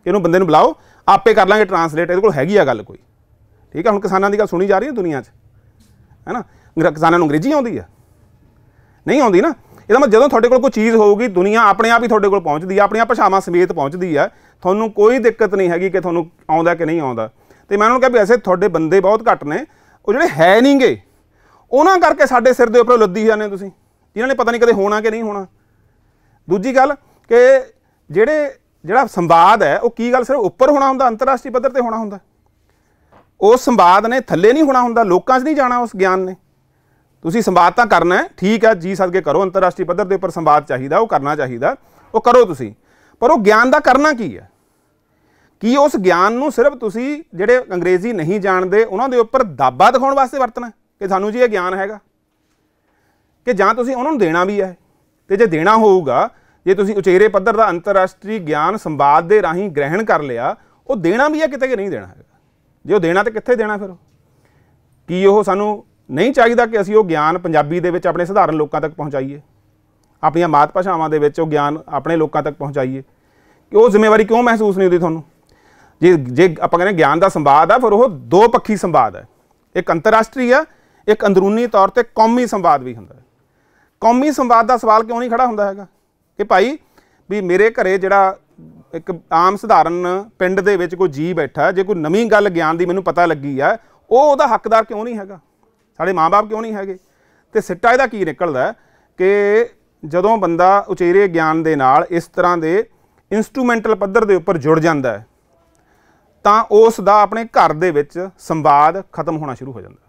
ਇਹਨੂੰ ਬੰਦੇ ਨੂੰ ਬੁਲਾਓ, ਆਪੇ ਕਰ ਲਾਂਗੇ ਟਰਾਂਸਲੇਟ, ਇਹਦੇ ਕੋਲ ਹੈਗੀ ਆ ਗੱਲ ਕੋਈ। ਠੀਕ ਆ, ਹੁਣ ਕਿਸਾਨਾਂ ਦੀ ਗੱਲ ਸੁਣੀ ਜਾ ਰਹੀ ਹੈ ਦੁਨੀਆ 'ਚ, ਹੈ ਨਾ? ਕਿਸਾਨਾਂ ਨੂੰ ਅੰਗਰੇਜ਼ੀ ਆਉਂਦੀ ਆ? ਨਹੀਂ ਆਉਂਦੀ ਨਾ। ਇਹਦਾ ਮਤਲਬ ਜਦੋਂ ਤੁਹਾਡੇ ਕੋਲ ਕੋਈ ਚੀਜ਼ ਹੋਊਗੀ ਦੁਨੀਆ ਆਪਣੇ ਆਪ ਹੀ ਤੁਹਾਡੇ ਕੋਲ ਪਹੁੰਚਦੀ ਆ, ਆਪਣੀਆਂ ਭਾਸ਼ਾਵਾਂ ਸਮੇਤ ਪਹੁੰਚਦੀ ਆ। ਤੁਹਾਨੂੰ ਕੋਈ ਦਿੱਕਤ ਨਹੀਂ ਹੈਗੀ ਕਿ ਤੁਹਾਨੂੰ ਆਉਂਦਾ ਕਿ ਨਹੀਂ ਆਉਂਦਾ। ਅਤੇ ਮੈਂ ਉਹਨਾਂ ਨੂੰ ਕਿਹਾ ਵੀ ਐਸੇ ਤੁਹਾਡੇ ਬੰਦੇ ਬਹੁਤ ਘੱਟ ਨੇ, ਉਹ ਜਿਹੜੇ ਹੈ ਨਹੀਂ ਗੇ ਉਹਨਾਂ ਕਰਕੇ ਸਾਡੇ ਸਿਰ ਦੇ ਉੱਪਰ ਲੱਦੀ ਜਾਂਦੇ ਤੁਸੀਂ, ਜਿਨ੍ਹਾਂ ਨੇ ਪਤਾ ਨਹੀਂ ਕਦੇ ਹੋਣਾ ਕਿ ਨਹੀਂ ਹੋਣਾ। ਦੂਜੀ ਗੱਲ ਕਿ ਜਿਹੜਾ ਸੰਵਾਦ ਹੈ ਉਹ ਕੀ ਗੱਲ ਸਿਰਫ ਉੱਪਰ ਹੋਣਾ ਹੁੰਦਾ, ਅੰਤਰਰਾਸ਼ਟਰੀ ਪੱਧਰ 'ਤੇ ਹੋਣਾ ਹੁੰਦਾ? ਉਸ ਸੰਵਾਦ ਨੇ ਥੱਲੇ ਨਹੀਂ ਹੋਣਾ ਹੁੰਦਾ, ਲੋਕਾਂ 'ਚ ਨਹੀਂ ਜਾਣਾ ਉਸ ਗਿਆਨ ਨੇ। ਤੁਸੀਂ ਸੰਵਾਦ ਤਾਂ ਕਰਨਾ ਹੈ, ਠੀਕ ਹੈ ਜੀ, ਸਦਕੇ ਕਰੋ, ਅੰਤਰਰਾਸ਼ਟਰੀ ਪੱਧਰ ਦੇ ਉੱਪਰ ਸੰਵਾਦ ਚਾਹੀਦਾ, ਉਹ ਕਰਨਾ ਚਾਹੀਦਾ, ਉਹ ਕਰੋ ਤੁਸੀਂ। ਪਰ ਉਹ ਗਿਆਨ ਦਾ ਕਰਨਾ ਕੀ ਹੈ? ਕੀ ਉਸ ਗਿਆਨ ਨੂੰ ਸਿਰਫ ਤੁਸੀਂ ਜਿਹੜੇ ਅੰਗਰੇਜ਼ੀ ਨਹੀਂ ਜਾਣਦੇ ਉਹਨਾਂ ਦੇ ਉੱਪਰ ਦਾਬਾ ਦਿਖਾਉਣ ਵਾਸਤੇ ਵਰਤਣਾ ਕਿ ਸਾਨੂੰ ਜੀ ਇਹ ਗਿਆਨ ਹੈਗਾ, ਕਿ ਜਾਂ ਤੁਸੀਂ ਉਹਨਾਂ ਨੂੰ ਦੇਣਾ ਵੀ ਹੈ? ਅਤੇ ਜੇ ਦੇਣਾ ਹੋਊਗਾ, ਜੇ ਤੁਸੀਂ ਉਚੇਰੇ ਪੱਧਰ ਦਾ ਅੰਤਰਰਾਸ਼ਟਰੀ ਗਿਆਨ ਸੰਵਾਦ ਦੇ ਰਾਹੀਂ ਗ੍ਰਹਿਣ ਕਰ ਲਿਆ, ਉਹ ਦੇਣਾ ਵੀ ਹੈ ਕਿਤੇ ਕਿ ਨਹੀਂ ਦੇਣਾ ਹੈਗਾ? ਜੇ ਉਹ ਦੇਣਾ ਤਾਂ ਕਿੱਥੇ ਦੇਣਾ ਫਿਰ? ਕੀ ਉਹ ਸਾਨੂੰ ਨਹੀਂ ਚਾਹੀਦਾ ਕਿ ਅਸੀਂ ਉਹ ਗਿਆਨ ਪੰਜਾਬੀ ਦੇ ਵਿੱਚ ਆਪਣੇ ਸਧਾਰਨ ਲੋਕਾਂ ਤੱਕ ਪਹੁੰਚਾਈਏ, ਆਪਣੀਆਂ ਮਾਤ ਭਾਸ਼ਾਵਾਂ ਦੇ ਵਿੱਚ ਉਹ ਗਿਆਨ ਆਪਣੇ ਲੋਕਾਂ ਤੱਕ ਪਹੁੰਚਾਈਏ? ਕਿ ਉਹ ਜ਼ਿੰਮੇਵਾਰੀ ਕਿਉਂ ਮਹਿਸੂਸ ਨਹੀਂ ਹੁੰਦੀ ਤੁਹਾਨੂੰ? ਜੇ ਆਪਾਂ ਕਹਿੰਦੇ ਗਿਆਨ ਦਾ ਸੰਵਾਦ ਆ, ਫਿਰ ਉਹ 2 ਪੱਖੀ ਸੰਵਾਦ ਹੈ। ਇੱਕ ਅੰਤਰਰਾਸ਼ਟਰੀ ਆ, ਇੱਕ ਅੰਦਰੂਨੀ ਤੌਰ 'ਤੇ ਕੌਮੀ ਸੰਵਾਦ ਵੀ ਹੁੰਦਾ ਹੈ। ਕੌਮੀ ਸੰਵਾਦ ਦਾ ਸਵਾਲ ਕਿਉਂ ਨਹੀਂ ਖੜਾ ਹੁੰਦਾ ਹੈਗਾ ਕਿ ਭਾਈ ਵੀ ਮੇਰੇ ਘਰੇ ਜਿਹੜਾ ਇੱਕ ਆਮ ਸਧਾਰਨ ਪਿੰਡ ਦੇ ਵਿੱਚ ਕੋਈ ਜੀ ਬੈਠਾ, ਜੇ ਕੋਈ ਨਵੀਂ ਗੱਲ ਗਿਆਨ ਦੀ ਮੈਨੂੰ ਪਤਾ ਲੱਗੀ ਆ, ਉਹ ਉਹਦਾ ਹੱਕਦਾਰ ਕਿਉਂ ਨਹੀਂ ਹੈਗਾ? ਸਾਡੇ ਮਾਂ-ਬਾਪ ਕਿਉਂ ਨਹੀਂ ਹੈਗੇ? ਅਤੇ ਸਿੱਟਾ ਇਹਦਾ ਕੀ ਨਿਕਲਦਾ ਕਿ ਜਦੋਂ ਬੰਦਾ ਉਚੇਰੇ ਗਿਆਨ ਦੇ ਨਾਲ ਇਸ ਤਰ੍ਹਾਂ ਦੇ ਇੰਸਟਰੂਮੈਂਟਲ ਪੱਧਰ ਦੇ ਉੱਪਰ ਜੁੜ ਜਾਂਦਾ ਹੈ ਤਾਂ ਉਸ ਦਾ ਆਪਣੇ ਘਰ ਦੇ ਵਿੱਚ ਸੰਵਾਦ ਖਤਮ ਹੋਣਾ ਸ਼ੁਰੂ ਹੋ ਜਾਂਦਾ।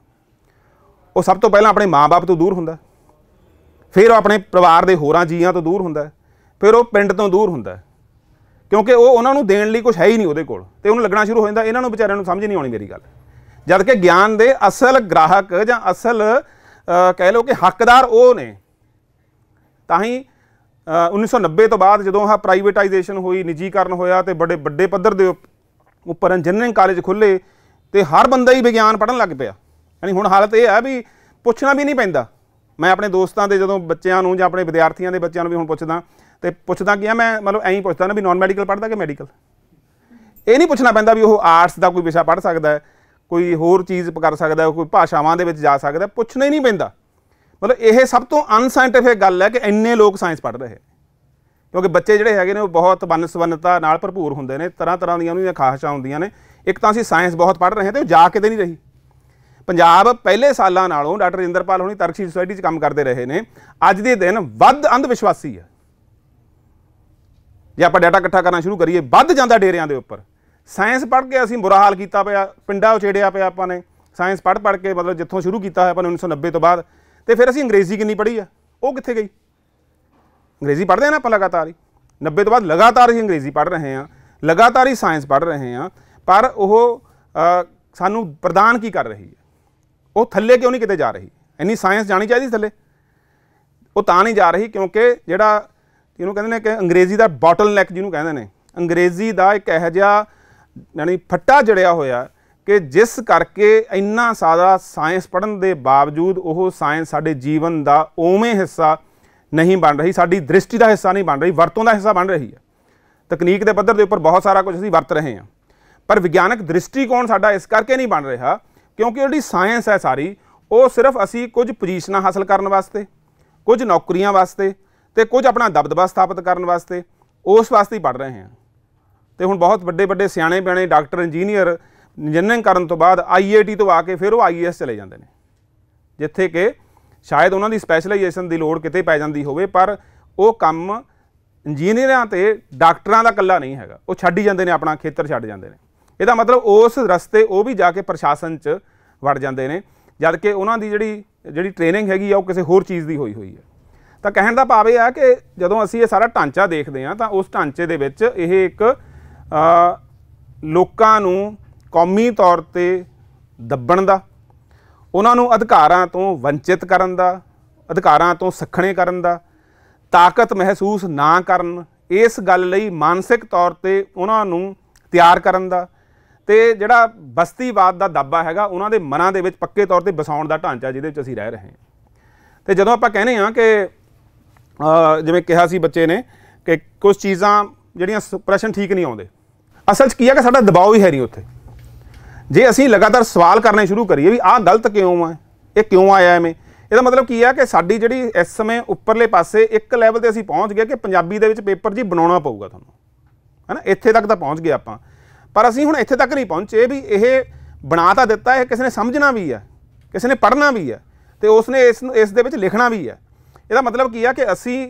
ਉਹ ਸਭ ਤੋਂ ਪਹਿਲਾਂ ਆਪਣੇ ਮਾਂ-ਬਾਪ ਤੋਂ ਦੂਰ ਹੁੰਦਾ, ਫਿਰ ਉਹ ਆਪਣੇ ਪਰਿਵਾਰ ਦੇ ਹੋਰਾਂ ਜੀਆਂ ਤੋਂ ਦੂਰ ਹੁੰਦਾ, ਫਿਰ ਉਹ ਪਿੰਡ ਤੋਂ ਦੂਰ ਹੁੰਦਾ, ਕਿਉਂਕਿ ਉਹ ਉਹਨਾਂ ਨੂੰ ਦੇਣ ਲਈ ਕੁਛ ਹੈ ਹੀ ਨਹੀਂ ਉਹਦੇ ਕੋਲ, ਅਤੇ ਉਹਨੂੰ ਲੱਗਣਾ ਸ਼ੁਰੂ ਹੋ ਜਾਂਦਾ ਇਹਨਾਂ ਨੂੰ ਵਿਚਾਰਿਆਂ ਨੂੰ ਸਮਝ ਨਹੀਂ ਆਉਣੀ ਮੇਰੀ ਗੱਲ। ਜਦ ਕਿ ਗਿਆਨ ਦੇ ਅਸਲ ਗ੍ਰਾਹਕ ਜਾਂ ਅਸਲ ਕਹਿ ਲਓ ਕਿ ਹੱਕਦਾਰ ਉਹ ਨੇ। ਤਾਂ ਹੀ 1990 ਤੋਂ ਬਾਅਦ ਜਦੋਂ ਆਹ ਪ੍ਰਾਈਵੇਟਾਈਜੇਸ਼ਨ ਹੋਈ, ਨਿੱਜੀਕਰਨ ਹੋਇਆ ਅਤੇ ਬੜੇ ਵੱਡੇ ਪੱਧਰ ਦੇ ਉੱਪਰ ਇੰਜੀਨੀਅਰਿੰਗ ਕਾਲਜ ਖੁੱਲ੍ਹੇ ਅਤੇ ਹਰ ਬੰਦਾ ਹੀ ਵਿਗਿਆਨ ਪੜ੍ਹਨ ਲੱਗ ਪਿਆ। ਯਾਨੀ ਹੁਣ ਹਾਲਤ ਇਹ ਹੈ ਵੀ ਪੁੱਛਣਾ ਵੀ ਨਹੀਂ ਪੈਂਦਾ। ਮੈਂ ਆਪਣੇ ਦੋਸਤਾਂ ਦੇ ਜਦੋਂ ਬੱਚਿਆਂ ਨੂੰ ਜਾਂ ਆਪਣੇ ਵਿਦਿਆਰਥੀਆਂ ਦੇ ਬੱਚਿਆਂ ਨੂੰ ਵੀ ਹੁਣ ਪੁੱਛਦਾ, ਅਤੇ ਪੁੱਛਦਾ ਕੀ ਆ, ਮੈਂ ਮਤਲਬ ਐਂ ਪੁੱਛਦਾ ਨਾ ਵੀ ਨਾਨ ਮੈਡੀਕਲ ਪੜ੍ਹਦਾ ਕਿ ਮੈਡੀਕਲ। ਇਹ ਨਹੀਂ ਪੁੱਛਣਾ ਪੈਂਦਾ ਵੀ ਉਹ ਆਰਟਸ ਦਾ ਕੋਈ ਵਿਸ਼ਾ ਪੜ੍ਹ ਸਕਦਾ, ਕੋਈ ਹੋਰ ਚੀਜ਼ ਕਰ ਸਕਦਾ, ਕੋਈ ਭਾਸ਼ਾਵਾਂ ਦੇ ਵਿੱਚ ਜਾ ਸਕਦਾ, ਪੁੱਛਣਾ ਹੀ ਨਹੀਂ ਪੈਂਦਾ। ਮਤਲਬ ਇਹ ਸਭ ਤੋਂ ਅਨਸਾਇੰਟੀਫਿਕ ਗੱਲ ਹੈ ਕਿ ਇੰਨੇ ਲੋਕ ਸਾਇੰਸ ਪੜ੍ਹ ਰਹੇ, ਕਿਉਂਕਿ ਬੱਚੇ ਜਿਹੜੇ ਹੈਗੇ ਨੇ ਉਹ ਬਹੁਤ ਵੰਨ-ਸੁਵੰਨਤਾ ਨਾਲ ਭਰਪੂਰ ਹੁੰਦੇ ਨੇ, ਤਰ੍ਹਾਂ ਤਰ੍ਹਾਂ ਦੀਆਂ ਉਹਨਾਂ ਦੀਆਂ ਖਾਹਿਸ਼ਾਂ ਹੁੰਦੀਆਂ ਨੇ। ਇੱਕ ਤਾਂ ਅਸੀਂ ਸਾਇੰਸ ਬਹੁਤ ਪੜ੍ਹ ਰਹੇ ਹਾਂ ਅਤੇ ਉਹ ਜਾ ਕਿਤੇ ਨਹੀਂ ਰਹੀ। ਪੰਜਾਬ ਪਹਿਲੇ ਸਾਲਾਂ ਨਾਲੋਂ ਡਾਕਟਰ ਰਜਿੰਦਰਪਾਲ ਹੋਣੀ ਤਰਕਸ਼ੀਲ ਸੁਸਾਇਟੀ 'ਚ ਕੰਮ ਕਰਦੇ ਰਹੇ ਨੇ, ਅੱਜ ਦੇ ਦਿਨ ਵੱਧ ਅੰਧ ਵਿਸ਼ਵਾਸੀ ਹੈ। ਜੇ ਆਪਾਂ ਡਾਟਾ ਇਕੱਠਾ ਕਰਨਾ ਸ਼ੁਰੂ ਕਰੀਏ, ਵੱਧ ਜਾਂਦਾ ਡੇਰਿਆਂ ਦੇ ਉੱਪਰ। ਸਾਇੰਸ ਪੜ੍ਹ ਕੇ ਅਸੀਂ ਬੁਰਾ ਹਾਲ ਕੀਤਾ ਪਿਆ, ਪਿੰਡਾਂ ਉਚੇੜਿਆ ਪਿਆ ਆਪਾਂ ਨੇ ਸਾਇੰਸ ਪੜ੍ਹ ਕੇ, ਮਤਲਬ ਜਿੱਥੋਂ ਸ਼ੁਰੂ ਕੀਤਾ ਹੋਇਆ ਆਪਾਂ ਨੇ 1990 ਤੋਂ ਬਾਅਦ। ਅਤੇ ਫਿਰ ਅਸੀਂ ਅੰਗਰੇਜ਼ੀ ਕਿੰਨੀ ਪੜ੍ਹੀ ਆ, ਉਹ ਕਿੱਥੇ ਗਈ? ਅੰਗਰੇਜ਼ੀ ਪੜ੍ਹਦੇ ਹਾਂ ਨਾ ਆਪਾਂ ਲਗਾਤਾਰ ਹੀ, 90 ਤੋਂ ਬਾਅਦ ਲਗਾਤਾਰ ਹੀ ਅੰਗਰੇਜ਼ੀ ਪੜ੍ਹ ਰਹੇ ਹਾਂ, ਲਗਾਤਾਰ ਹੀ ਸਾਇੰਸ ਪੜ੍ਹ ਰਹੇ ਹਾਂ। ਪਰ ਉਹ ਸਾਨੂੰ ਪ੍ਰਦਾਨ ਕੀ ਕਰ ਰਹੀ ਹੈ? ਉਹ ਥੱਲੇ ਕਿਉਂ ਨਹੀਂ ਕਿਤੇ ਜਾ ਰਹੀ? ਇੰਨੀ ਸਾਇੰਸ ਜਾਣੀ ਚਾਹੀਦੀ ਥੱਲੇ, ਉਹ ਤਾਂ ਨਹੀਂ ਜਾ ਰਹੀ ਕਿਉਂਕਿ ਜਿਹੜਾ ਜਿਹਨੂੰ ਕਹਿੰਦੇ ਨੇ ਕਿ ਅੰਗਰੇਜ਼ੀ ਦਾ ਬੋਟਲ ਨੈਕ ਜਿਹਨੂੰ ਕਹਿੰਦੇ ਨੇ, ਅੰਗਰੇਜ਼ੀ ਦਾ ਇੱਕ ਇਹੋ ਜਿਹਾ ਯਾਨੀ ਫੱਟਾ ਜੜਿਆ ਹੋਇਆ ਕਿ ਜਿਸ ਕਰਕੇ ਇੰਨਾ ਸਾਰਾ ਸਾਇੰਸ ਪੜ੍ਹਨ ਦੇ ਬਾਵਜੂਦ ਉਹ ਸਾਇੰਸ ਸਾਡੇ ਜੀਵਨ ਦਾ ਉਵੇਂ ਹਿੱਸਾ ਨਹੀਂ ਬਣ ਰਹੀ, ਸਾਡੀ ਦ੍ਰਿਸ਼ਟੀ ਦਾ ਹਿੱਸਾ ਨਹੀਂ ਬਣ ਰਹੀ, ਵਰਤੋਂ ਦਾ ਹਿੱਸਾ ਬਣ ਰਹੀ ਹੈ। ਤਕਨੀਕ ਦੇ ਪੱਧਰ ਦੇ ਉੱਪਰ ਬਹੁਤ ਸਾਰਾ ਕੁਝ ਅਸੀਂ ਵਰਤ ਰਹੇ ਹਾਂ, ਪਰ ਵਿਗਿਆਨਕ ਦ੍ਰਿਸ਼ਟੀਕੋਣ ਸਾਡਾ ਇਸ ਕਰਕੇ ਨਹੀਂ ਬਣ ਰਿਹਾ ਕਿਉਂਕਿ ਜਿਹੜੀ ਸਾਇੰਸ ਹੈ ਸਾਰੀ, ਉਹ ਸਿਰਫ ਅਸੀਂ ਕੁਝ ਪੋਜੀਸ਼ਨਾਂ ਹਾਸਲ ਕਰਨ ਵਾਸਤੇ, ਕੁਝ ਨੌਕਰੀਆਂ ਵਾਸਤੇ ਅਤੇ ਕੁਝ ਆਪਣਾ ਦਬਦਬਾ ਸਥਾਪਿਤ ਕਰਨ ਵਾਸਤੇ, ਉਸ ਵਾਸਤੇ ਹੀ ਪੜ੍ਹ ਰਹੇ ਹਾਂ। ਅਤੇ ਹੁਣ ਬਹੁਤ ਵੱਡੇ ਵੱਡੇ ਸਿਆਣੇ ਬਿਆਣੇ ਡਾਕਟਰ, ਇੰਜੀਨੀਅਰਿੰਗ ਕਰਨ ਤੋਂ ਬਾਅਦ IIT ਤੋਂ ਆ ਕੇ ਫਿਰ ਉਹ IAS ਚਲੇ ਜਾਂਦੇ ਨੇ, ਜਿੱਥੇ ਕਿ ਸ਼ਾਇਦ ਉਹਨਾਂ ਦੀ ਸਪੈਸ਼ਲਾਈਜੇਸ਼ਨ ਦੀ ਲੋੜ ਕਿਤੇ ਪੈ ਜਾਂਦੀ ਹੋਵੇ, ਪਰ ਉਹ ਕੰਮ ਇੰਜੀਨੀਅਰਾਂ ਤੇ ਡਾਕਟਰਾਂ ਦਾ ਇਕੱਲਾ ਨਹੀਂ ਹੈਗਾ, ਉਹ ਛੱਡ ਹੀ ਜਾਂਦੇ ਨੇ, ਆਪਣਾ ਖੇਤਰ ਛੱਡ ਜਾਂਦੇ ਨੇ। ਇਹਦਾ ਮਤਲਬ ਉਸ ਰਸਤੇ ਉਹ ਵੀ ਜਾ ਕੇ ਪ੍ਰਸ਼ਾਸਨ 'ਚ ਵੜ ਜਾਂਦੇ ਨੇ, ਜਦ ਕਿ ਉਹਨਾਂ ਦੀ ਜਿਹੜੀ ਟ੍ਰੇਨਿੰਗ ਹੈਗੀ ਆ ਉਹ ਕਿਸੇ ਹੋਰ ਚੀਜ਼ ਦੀ ਹੋਈ ਹੈ। ਤਾਂ ਕਹਿਣ ਦਾ ਭਾਵ ਇਹ ਆ ਕਿ ਜਦੋਂ ਅਸੀਂ ਇਹ ਸਾਰਾ ਢਾਂਚਾ ਦੇਖਦੇ ਹਾਂ ਤਾਂ ਉਸ ਢਾਂਚੇ ਦੇ ਵਿੱਚ ਇਹ ਇੱਕ ਲੋਕਾਂ ਨੂੰ ਕੌਮੀ ਤੌਰ 'ਤੇ ਦੱਬਣ ਦਾ, ਉਹਨਾਂ ਨੂੰ ਅਧਿਕਾਰਾਂ ਤੋਂ ਵੰਚਿਤ ਕਰਨ ਦਾ, ਅਧਿਕਾਰਾਂ ਤੋਂ ਸੱਖਣੇ ਕਰਨ ਦਾ, ਤਾਕਤ ਮਹਿਸੂਸ ਨਾ ਕਰਨ, ਇਸ ਗੱਲ ਲਈ ਮਾਨਸਿਕ ਤੌਰ 'ਤੇ ਉਹਨਾਂ ਨੂੰ ਤਿਆਰ ਕਰਨ ਦਾ, ਤੇ ਜਿਹੜਾ ਬਸਤੀਵਾਦ ਦਾ ਦਾਬਾ ਹੈਗਾ ਉਹਨਾਂ ਦੇ ਮਨਾਂ ਦੇ ਵਿੱਚ ਪੱਕੇ ਤੌਰ 'ਤੇ ਵਸਾਉਣ ਦਾ ਢਾਂਚਾ ਜਿਹਦੇ ਵਿੱਚ ਅਸੀਂ ਰਹਿ ਰਹੇ ਹਾਂ। ਤੇ ਜਦੋਂ ਆਪਾਂ ਕਹਿੰਦੇ ਹਾਂ ਕਿ ਜਿਵੇਂ ਕਿਹਾ ਸੀ ਬੱਚੇ ਨੇ ਕਿ ਕੁਝ ਚੀਜ਼ਾਂ ਜਿਹੜੀਆਂ ਪ੍ਰਸ਼ਨ ਠੀਕ ਨਹੀਂ ਆਉਂਦੇ, ਅਸਲ 'ਚ ਕੀ ਹੈ ਕਿ ਸਾਡਾ ਦਬਾਅ ਹੀ ਹੈ ਨਹੀਂ ਉੱਥੇ। ਜੇ ਅਸੀਂ ਲਗਾਤਾਰ ਸਵਾਲ ਕਰਨੇ ਸ਼ੁਰੂ ਕਰੀਏ ਵੀ ਆਹ ਗਲਤ ਕਿਉਂ ਹੈ, ਇਹ ਕਿਉਂ ਆਇਆ ਐਵੇਂ, ਇਹਦਾ ਮਤਲਬ ਕੀ ਹੈ ਕਿ ਸਾਡੀ ਜਿਹੜੀ ਇਸ ਸਮੇਂ ਉੱਪਰਲੇ ਪਾਸੇ ਇੱਕ ਲੈਵਲ 'ਤੇ ਅਸੀਂ ਪਹੁੰਚ ਗਏ ਕਿ ਪੰਜਾਬੀ ਦੇ ਵਿੱਚ ਪੇਪਰ ਜੀ ਬਣਾਉਣਾ ਪਊਗਾ ਤੁਹਾਨੂੰ, ਹੈ ਨਾ। ਇੱਥੇ ਤੱਕ ਤਾਂ ਪਹੁੰਚ ਗਏ ਆਪਾਂ, ਪਰ ਅਸੀਂ ਹੁਣ ਇੱਥੇ ਤੱਕ ਨਹੀਂ ਪਹੁੰਚੇ ਵੀ ਇਹ ਬਣਾ ਤਾਂ ਦਿੱਤਾ, ਇਹ ਕਿਸੇ ਨੇ ਸਮਝਣਾ ਵੀ ਹੈ, ਕਿਸੇ ਨੇ ਪੜ੍ਹਨਾ ਵੀ ਹੈ, ਤੇ ਉਸਨੇ ਇਸ ਦੇ ਵਿੱਚ ਲਿਖਣਾ ਵੀ ਹੈ। ਇਹਦਾ ਮਤਲਬ ਕੀ ਹੈ ਕਿ ਅਸੀਂ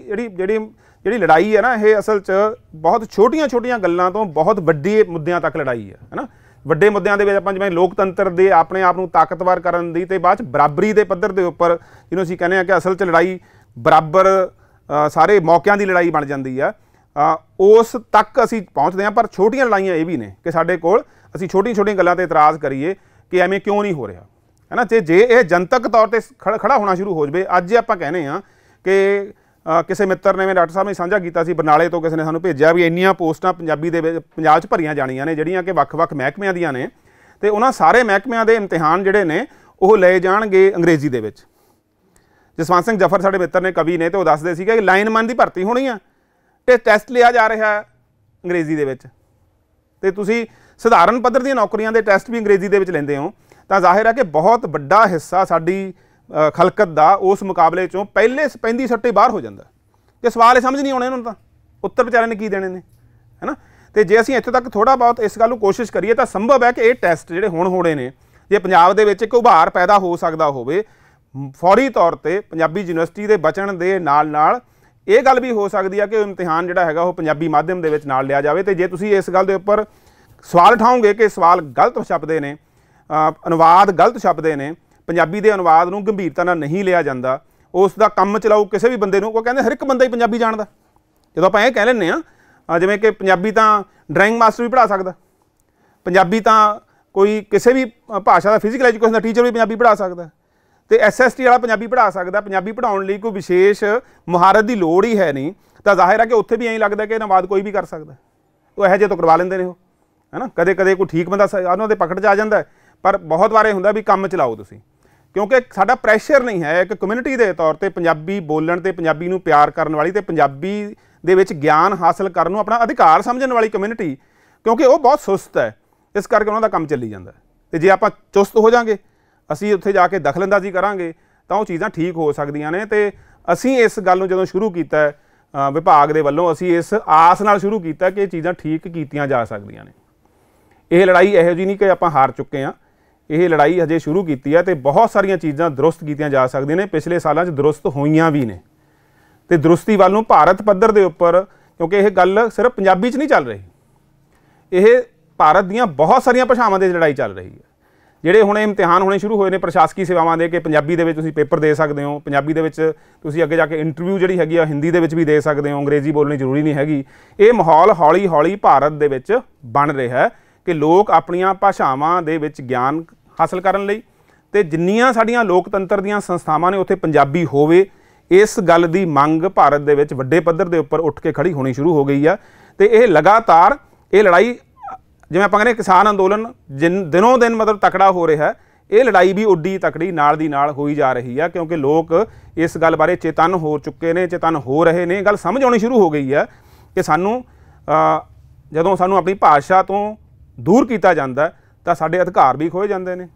ਜਿਹੜੀ ਲੜਾਈ ਹੈ ਨਾ, ਇਹ ਅਸਲ 'ਚ ਬਹੁਤ ਛੋਟੀਆਂ ਗੱਲਾਂ ਤੋਂ ਬਹੁਤ ਵੱਡੇ ਮੁੱਦਿਆਂ ਤੱਕ ਲੜਾਈ ਹੈ ਨਾ। ਵੱਡੇ ਮੁੱਦਿਆਂ ਦੇ ਵਿੱਚ ਆਪਾਂ ਜਿਵੇਂ ਲੋਕਤੰਤਰ ਦੇ ਆਪਣੇ ਆਪ ਨੂੰ ਤਾਕਤਵਰ ਕਰਨ ਦੀ, ਤੇ ਬਾਅਦ 'ਚ ਬਰਾਬਰੀ ਦੇ ਪੱਧਰ ਦੇ ਉੱਪਰ ਜਿਹਨੂੰ ਅਸੀਂ ਕਹਿੰਦੇ ਹਾਂ ਕਿ ਅਸਲ 'ਚ ਲੜਾਈ ਬਰਾਬਰ ਸਾਰੇ ਮੌਕਿਆਂ ਦੀ ਲੜਾਈ ਬਣ ਜਾਂਦੀ ਆ, ਉਸ ਤੱਕ ਅਸੀਂ ਪਹੁੰਚਦੇ ਹਾਂ। ਪਰ ਛੋਟੀਆਂ ਲੜਾਈਆਂ ਇਹ ਵੀ ਨੇ ਕਿ ਸਾਡੇ ਕੋਲ ਅਸੀਂ ਛੋਟੀਆਂ ਗੱਲਾਂ 'ਤੇ ਇਤਰਾਜ਼ ਕਰੀਏ ਕਿ ਐਵੇਂ ਕਿਉਂ ਨਹੀਂ ਹੋ ਰਿਹਾ, ਹੈ ਨਾ। ਜੇ ਇਹ ਜਨਤਕ ਤੌਰ 'ਤੇ ਖੜਾ ਹੋਣਾ ਸ਼ੁਰੂ ਹੋ ਜਾਵੇ, ਅੱਜ ਆਪਾਂ ਕਹਿੰਦੇ ਹਾਂ ਕਿ ਕਿਸੇ ਮਿੱਤਰ ਨੇ, ਡਾਕਟਰ ਸਾਹਿਬ ਨੇ ਸਾਂਝਾ ਕੀਤਾ ਸੀ, ਬਰਨਾਲੇ ਤੋਂ ਕਿਸੇ ਨੇ ਸਾਨੂੰ ਭੇਜਿਆ ਵੀ ਇੰਨੀਆਂ ਪੋਸਟਾਂ ਪੰਜਾਬੀ ਦੇ ਵਿੱਚ ਪੰਜਾਬ 'ਚ ਭਰੀਆਂ ਜਾਣੀਆਂ ਨੇ ਜਿਹੜੀਆਂ ਕਿ ਵੱਖ-ਵੱਖ ਮਹਿਕਮਿਆਂ ਦੀਆਂ ਨੇ, ਤੇ ਉਹਨਾਂ ਸਾਰੇ ਮਹਿਕਮਿਆਂ ਦੇ ਇਮਤਿਹਾਨ ਜਿਹੜੇ ਨੇ ਉਹ ਲਏ ਜਾਣਗੇ ਅੰਗਰੇਜ਼ੀ ਦੇ ਵਿੱਚ। ਜਸਵੰਤ ਸਿੰਘ ਜਫਰ ਸਾਡੇ ਮਿੱਤਰ ਨੇ, ਕਵੀ ਨੇ, ਤੇ ਉਹ ਦੱਸਦੇ ਸੀਗੇ ਕਿ ਲਾਈਨਮੈਨ ਦੀ ਭਰਤੀ ਹੋਣੀ ਆ ਤੇ ਟੈਸਟ ਲਿਆ ਜਾ ਰਿਹਾ ਅੰਗਰੇਜ਼ੀ ਦੇ ਵਿੱਚ, ਤੇ ਤੁਸੀਂ ਸਧਾਰਨ ਪੱਧਰ ਦੀਆਂ ਨੌਕਰੀਆਂ ਦੇ ਟੈਸਟ ਵੀ ਅੰਗਰੇਜ਼ੀ ਦੇ ਵਿੱਚ ਲੈਂਦੇ ਹੋ, ਤਾਂ ਜ਼ਾਹਿਰ ਹੈ ਕਿ ਬਹੁਤ ਵੱਡਾ ਹਿੱਸਾ ਸਾਡੀ ਖਲਕਤ ਦਾ ਉਸ ਮੁਕਾਬਲੇ 'ਚੋਂ ਪਹਿਲੇ 35 ਸੱਟੇ ਬਾਹਰ ਹੋ ਜਾਂਦਾ। ਕਿ ਸਵਾਲ ਇਹ ਸਮਝ ਨਹੀਂ ਆਉਣੇ ਉਹਨਾਂ ਤਾਂ ਉੱਤਰ ਵਿਚਾਰਿਆਂ ਨੇ ਕੀ ਦੇਣੇ ਨੇ, ਹੈ ਨਾ। ਤੇ ਜੇ ਅਸੀਂ ਇੱਥੇ ਤੱਕ ਥੋੜ੍ਹਾ ਬਹੁਤ ਇਸ ਗੱਲ ਨੂੰ ਕੋਸ਼ਿਸ਼ ਕਰੀਏ ਤਾਂ ਸੰਭਵ ਹੈ ਕਿ ਇਹ ਟੈਸਟ ਜਿਹੜੇ ਹੁਣ ਹੋਣੇ ਨੇ, ਜੇ ਪੰਜਾਬ ਦੇ ਵਿੱਚ ਇੱਕ ਉਭਾਰ ਪੈਦਾ ਹੋ ਸਕਦਾ ਹੋਵੇ, ਫੌਰੀ ਤੌਰ 'ਤੇ ਪੰਜਾਬੀ ਯੂਨੀਵਰਸਿਟੀ ਦੇ ਬਚਣ ਦੇ ਨਾਲ ਇਹ ਗੱਲ ਵੀ ਹੋ ਸਕਦੀ ਹੈ ਕਿ ਇਮਤਿਹਾਨ ਜਿਹੜਾ ਹੈਗਾ ਉਹ ਪੰਜਾਬੀ ਮਾਧਿਅਮ ਦੇ ਵਿੱਚ ਨਾਲ ਲਿਆ ਜਾਵੇ। ਤੇ ਜੇ ਤੁਸੀਂ ਇਸ ਗੱਲ ਦੇ ਉੱਪਰ ਸਵਾਲ ਉਠਾਓਗੇ ਕਿ ਸਵਾਲ ਗਲਤ ਛਪਦੇ ਨੇ, ਅਨੁਵਾਦ ਗਲਤ ਛਪਦੇ ਨੇ, ਪੰਜਾਬੀ ਦੇ ਅਨੁਵਾਦ ਨੂੰ ਗੰਭੀਰਤਾ ਨਾਲ ਨਹੀਂ ਲਿਆ ਜਾਂਦਾ, ਉਸ ਦਾ ਕੰਮ ਚਲਾਊ ਕਿਸੇ ਵੀ ਬੰਦੇ ਨੂੰ, ਉਹ ਕਹਿੰਦੇ ਹਰ ਇੱਕ ਬੰਦਾ ਹੀ ਪੰਜਾਬੀ ਜਾਣਦਾ। ਜਦੋਂ ਆਪਾਂ ਇਹ ਕਹਿ ਲੈਂਦੇ ਹਾਂ ਜਿਵੇਂ ਕਿ ਪੰਜਾਬੀ ਤਾਂ ਡਰਾਇੰਗ ਮਾਸਟਰ ਵੀ ਪੜ੍ਹਾ ਸਕਦਾ, ਪੰਜਾਬੀ ਤਾਂ ਕੋਈ ਕਿਸੇ ਵੀ ਭਾਸ਼ਾ ਦਾ ਫਿਜ਼ੀਕਲ ਐਜੂਕੇਸ਼ਨ ਦਾ ਟੀਚਰ ਵੀ ਪੰਜਾਬੀ ਪੜ੍ਹਾ ਸਕਦਾ, ਤੇ SST ਵਾਲਾ ਪੰਜਾਬੀ ਪੜ੍ਹਾ ਸਕਦਾ। ਪੰਜਾਬੀ ਪੜ੍ਹਾਉਣ ਲਈ ਕੋਈ ਵਿਸ਼ੇਸ਼ ਮੁਹਾਰਤ ਦੀ ਲੋੜ ਹੀ ਹੈ ਨਹੀਂ, ਤਾਂ ਜ਼ਾਹਿਰ ਹੈ ਕਿ ਉੱਥੇ ਵੀ ਐਂ ਲੱਗਦਾ ਕਿ ਅਨੁਵਾਦ ਕੋਈ ਵੀ ਕਰ ਸਕਦਾ। ਉਹ ਇਹੋ ਜਿਹੇ ਤੋਂ ਕਰਵਾ ਲੈਂਦੇ ਨੇ ਉਹ, ਹੈ ਨਾ। ਕਦੇ ਕੋਈ ਠੀਕ ਬੰਦਾ ਉਹਨਾਂ ਦੇ ਪਕੜ 'ਚ ਆ ਜਾਂਦਾ, ਪਰ ਬਹੁਤ ਵਾਰ ਇਹ ਹੁੰਦਾ ਵੀ ਕੰਮ ਚਲਾਓ ਤੁਸੀਂ, ਕਿਉਂਕਿ ਸਾਡਾ ਪ੍ਰੈਸ਼ਰ ਨਹੀਂ ਹੈ ਇੱਕ ਕਮਿਊਨਿਟੀ ਦੇ ਤੌਰ 'ਤੇ ਪੰਜਾਬੀ ਬੋਲਣ ਤੇ ਪੰਜਾਬੀ ਨੂੰ ਪਿਆਰ ਕਰਨ ਵਾਲੀ, ਤੇ ਪੰਜਾਬੀ ਦੇ ਵਿੱਚ ਗਿਆਨ ਹਾਸਲ ਕਰਨ ਨੂੰ ਆਪਣਾ ਅਧਿਕਾਰ ਸਮਝਣ ਵਾਲੀ ਕਮਿਊਨਿਟੀ, ਕਿਉਂਕਿ ਉਹ ਬਹੁਤ ਸੁਸਤ ਹੈ, ਇਸ ਕਰਕੇ ਉਹਨਾਂ ਦਾ ਕੰਮ ਚੱਲੀ ਜਾਂਦਾ। ਤੇ ਜੇ ਆਪਾਂ ਚੁਸਤ ਹੋ ਜਾਵਾਂਗੇ, ਅਸੀਂ ਉੱਥੇ ਜਾ ਕੇ ਦਖਲਅੰਦਾਜ਼ੀ ਕਰਾਂਗੇ, ਤਾਂ ਉਹ ਚੀਜ਼ਾਂ ਠੀਕ ਹੋ ਸਕਦੀਆਂ ਨੇ। ਤੇ ਅਸੀਂ ਇਸ ਗੱਲ ਨੂੰ ਜਦੋਂ ਸ਼ੁਰੂ ਕੀਤਾ ਵਿਭਾਗ ਦੇ ਵੱਲੋਂ, ਅਸੀਂ ਇਸ ਆਸ ਨਾਲ ਸ਼ੁਰੂ ਕੀਤਾ ਕਿ ਇਹ ਚੀਜ਼ਾਂ ਠੀਕ ਕੀਤੀਆਂ ਜਾ ਸਕਦੀਆਂ ਨੇ। ਇਹ ਲੜਾਈ ਇਹੋ ਜਿਹੀ ਨਹੀਂ ਕਿ ਆਪਾਂ ਹਾਰ ਚੁੱਕੇ ਹਾਂ, ਇਹ ਲੜਾਈ ਹਜੇ ਸ਼ੁਰੂ ਕੀਤੀ ਹੈ, ਤੇ ਬਹੁਤ ਸਾਰੀਆਂ ਚੀਜ਼ਾਂ ਦਰੁਸਤ ਕੀਤੀਆਂ ਜਾ ਸਕਦੀਆਂ ਨੇ। ਪਿਛਲੇ ਸਾਲਾਂ 'ਚ ਦਰੁਸਤ ਹੋਈਆਂ ਵੀ ਨੇ, ਤੇ ਦਰੁਸਤੀ ਵੱਲ ਨੂੰ ਭਾਰਤ ਪੱਧਰ ਦੇ ਉੱਪਰ, ਕਿਉਂਕਿ ਇਹ ਗੱਲ ਸਿਰਫ ਪੰਜਾਬੀ 'ਚ ਨਹੀਂ ਚੱਲ ਰਹੀ, ਇਹ ਭਾਰਤ ਦੀਆਂ ਬਹੁਤ ਸਾਰੀਆਂ ਭਾਸ਼ਾਵਾਂ ਦੇ ਲੜਾਈ ਚੱਲ ਰਹੀ ਹੈ। ਜਿਹੜੇ ਹੁਣ ਇਮਤਿਹਾਨ ਹੋਣੇ ਸ਼ੁਰੂ ਹੋਏ ਨੇ ਪ੍ਰਸ਼ਾਸਕੀ ਸੇਵਾਵਾਂ ਦੇ, ਕਿ ਪੰਜਾਬੀ ਦੇ ਵਿੱਚ ਤੁਸੀਂ ਪੇਪਰ ਦੇ ਸਕਦੇ ਹੋ, ਪੰਜਾਬੀ ਦੇ ਵਿੱਚ ਤੁਸੀਂ ਅੱਗੇ ਜਾ ਕੇ ਇੰਟਰਵਿਊ ਜਿਹੜੀ ਹੈਗੀ ਆ ਹਿੰਦੀ ਦੇ ਵਿੱਚ ਵੀ ਦੇ ਸਕਦੇ ਹੋ, ਅੰਗਰੇਜ਼ੀ ਬੋਲਣੀ ਜ਼ਰੂਰੀ ਨਹੀਂ ਹੈਗੀ। ਇਹ ਮਾਹੌਲ ਹੌਲੀ ਭਾਰਤ ਦੇ ਵਿੱਚ ਬਣ ਰਿਹਾ ਹੈ ਕਿ ਲੋਕ ਆਪਣੀਆਂ ਭਾਸ਼ਾਵਾਂ ਦੇ ਵਿੱਚ ਗਿਆਨ ਹਾਸਲ ਕਰਨ ਲਈ, ਤੇ ਜਿੰਨੀਆਂ ਸਾਡੀਆਂ ਲੋਕਤੰਤਰ ਦੀਆਂ ਸੰਸਥਾਵਾਂ ਨੇ ਉੱਥੇ ਪੰਜਾਬੀ ਹੋਵੇ, ਇਸ ਗੱਲ ਦੀ ਮੰਗ ਭਾਰਤ ਦੇ ਵਿੱਚ ਵੱਡੇ ਪੱਧਰ ਦੇ ਉੱਪਰ ਉੱਠ ਕੇ ਖੜੀ ਹੋਣੀ ਸ਼ੁਰੂ ਹੋ ਗਈ ਆ। ਤੇ ਇਹ ਲਗਾਤਾਰ ਇਹ ਲੜਾਈ, ਜਿਵੇਂ ਆਪਾਂ ਕਹਿੰਦੇ ਕਿਸਾਨ ਅੰਦੋਲਨ ਦਿਨੋਂ ਦਿਨ ਮਤਲਬ ਤਕੜਾ ਹੋ ਰਿਹਾ ਹੈ, ਇਹ ਲੜਾਈ ਵੀ ਉੱਡੀ ਤਕੜੀ ਨਾਲ ਦੀ ਨਾਲ ਹੋਈ ਜਾ ਰਹੀ ਆ, ਕਿਉਂਕਿ ਲੋਕ ਇਸ ਗੱਲ ਬਾਰੇ ਚੇਤੰਨ ਹੋ ਚੁੱਕੇ ਨੇ, ਚੇਤੰਨ ਹੋ ਰਹੇ ਨੇ। ਗੱਲ ਸਮਝ ਆਉਣੀ ਸ਼ੁਰੂ ਹੋ ਗਈ ਹੈ ਕਿ ਸਾਨੂੰ ਜਦੋਂ ਸਾਨੂੰ ਆਪਣੀ ਭਾਸ਼ਾ ਤੋਂ ਦੂਰ ਕੀਤਾ ਜਾਂਦਾ ਤਾਂ ਸਾਡੇ ਅਧਿਕਾਰ ਵੀ ਖੋਏ ਜਾਂਦੇ ਨੇ,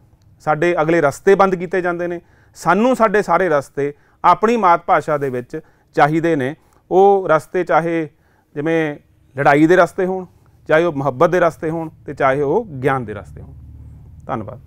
ਸਾਡੇ ਅਗਲੇ ਰਸਤੇ ਬੰਦ ਕੀਤੇ ਜਾਂਦੇ ਨੇ। ਸਾਨੂੰ ਸਾਡੇ ਸਾਰੇ ਰਸਤੇ ਆਪਣੀ ਮਾਤ ਭਾਸ਼ਾ ਦੇ ਵਿੱਚ ਚਾਹੀਦੇ ਨੇ। ਉਹ ਰਸਤੇ ਚਾਹੇ ਜਿਵੇਂ ਲੜਾਈ ਦੇ ਰਸਤੇ ਹੋਣ, ਚਾਹੇ ਉਹ ਮੁਹੱਬਤ ਦੇ ਰਸਤੇ ਹੋਣ, ਤੇ ਚਾਹੇ ਉਹ ਗਿਆਨ ਦੇ ਰਸਤੇ ਹੋਣ। ਧੰਨਵਾਦ।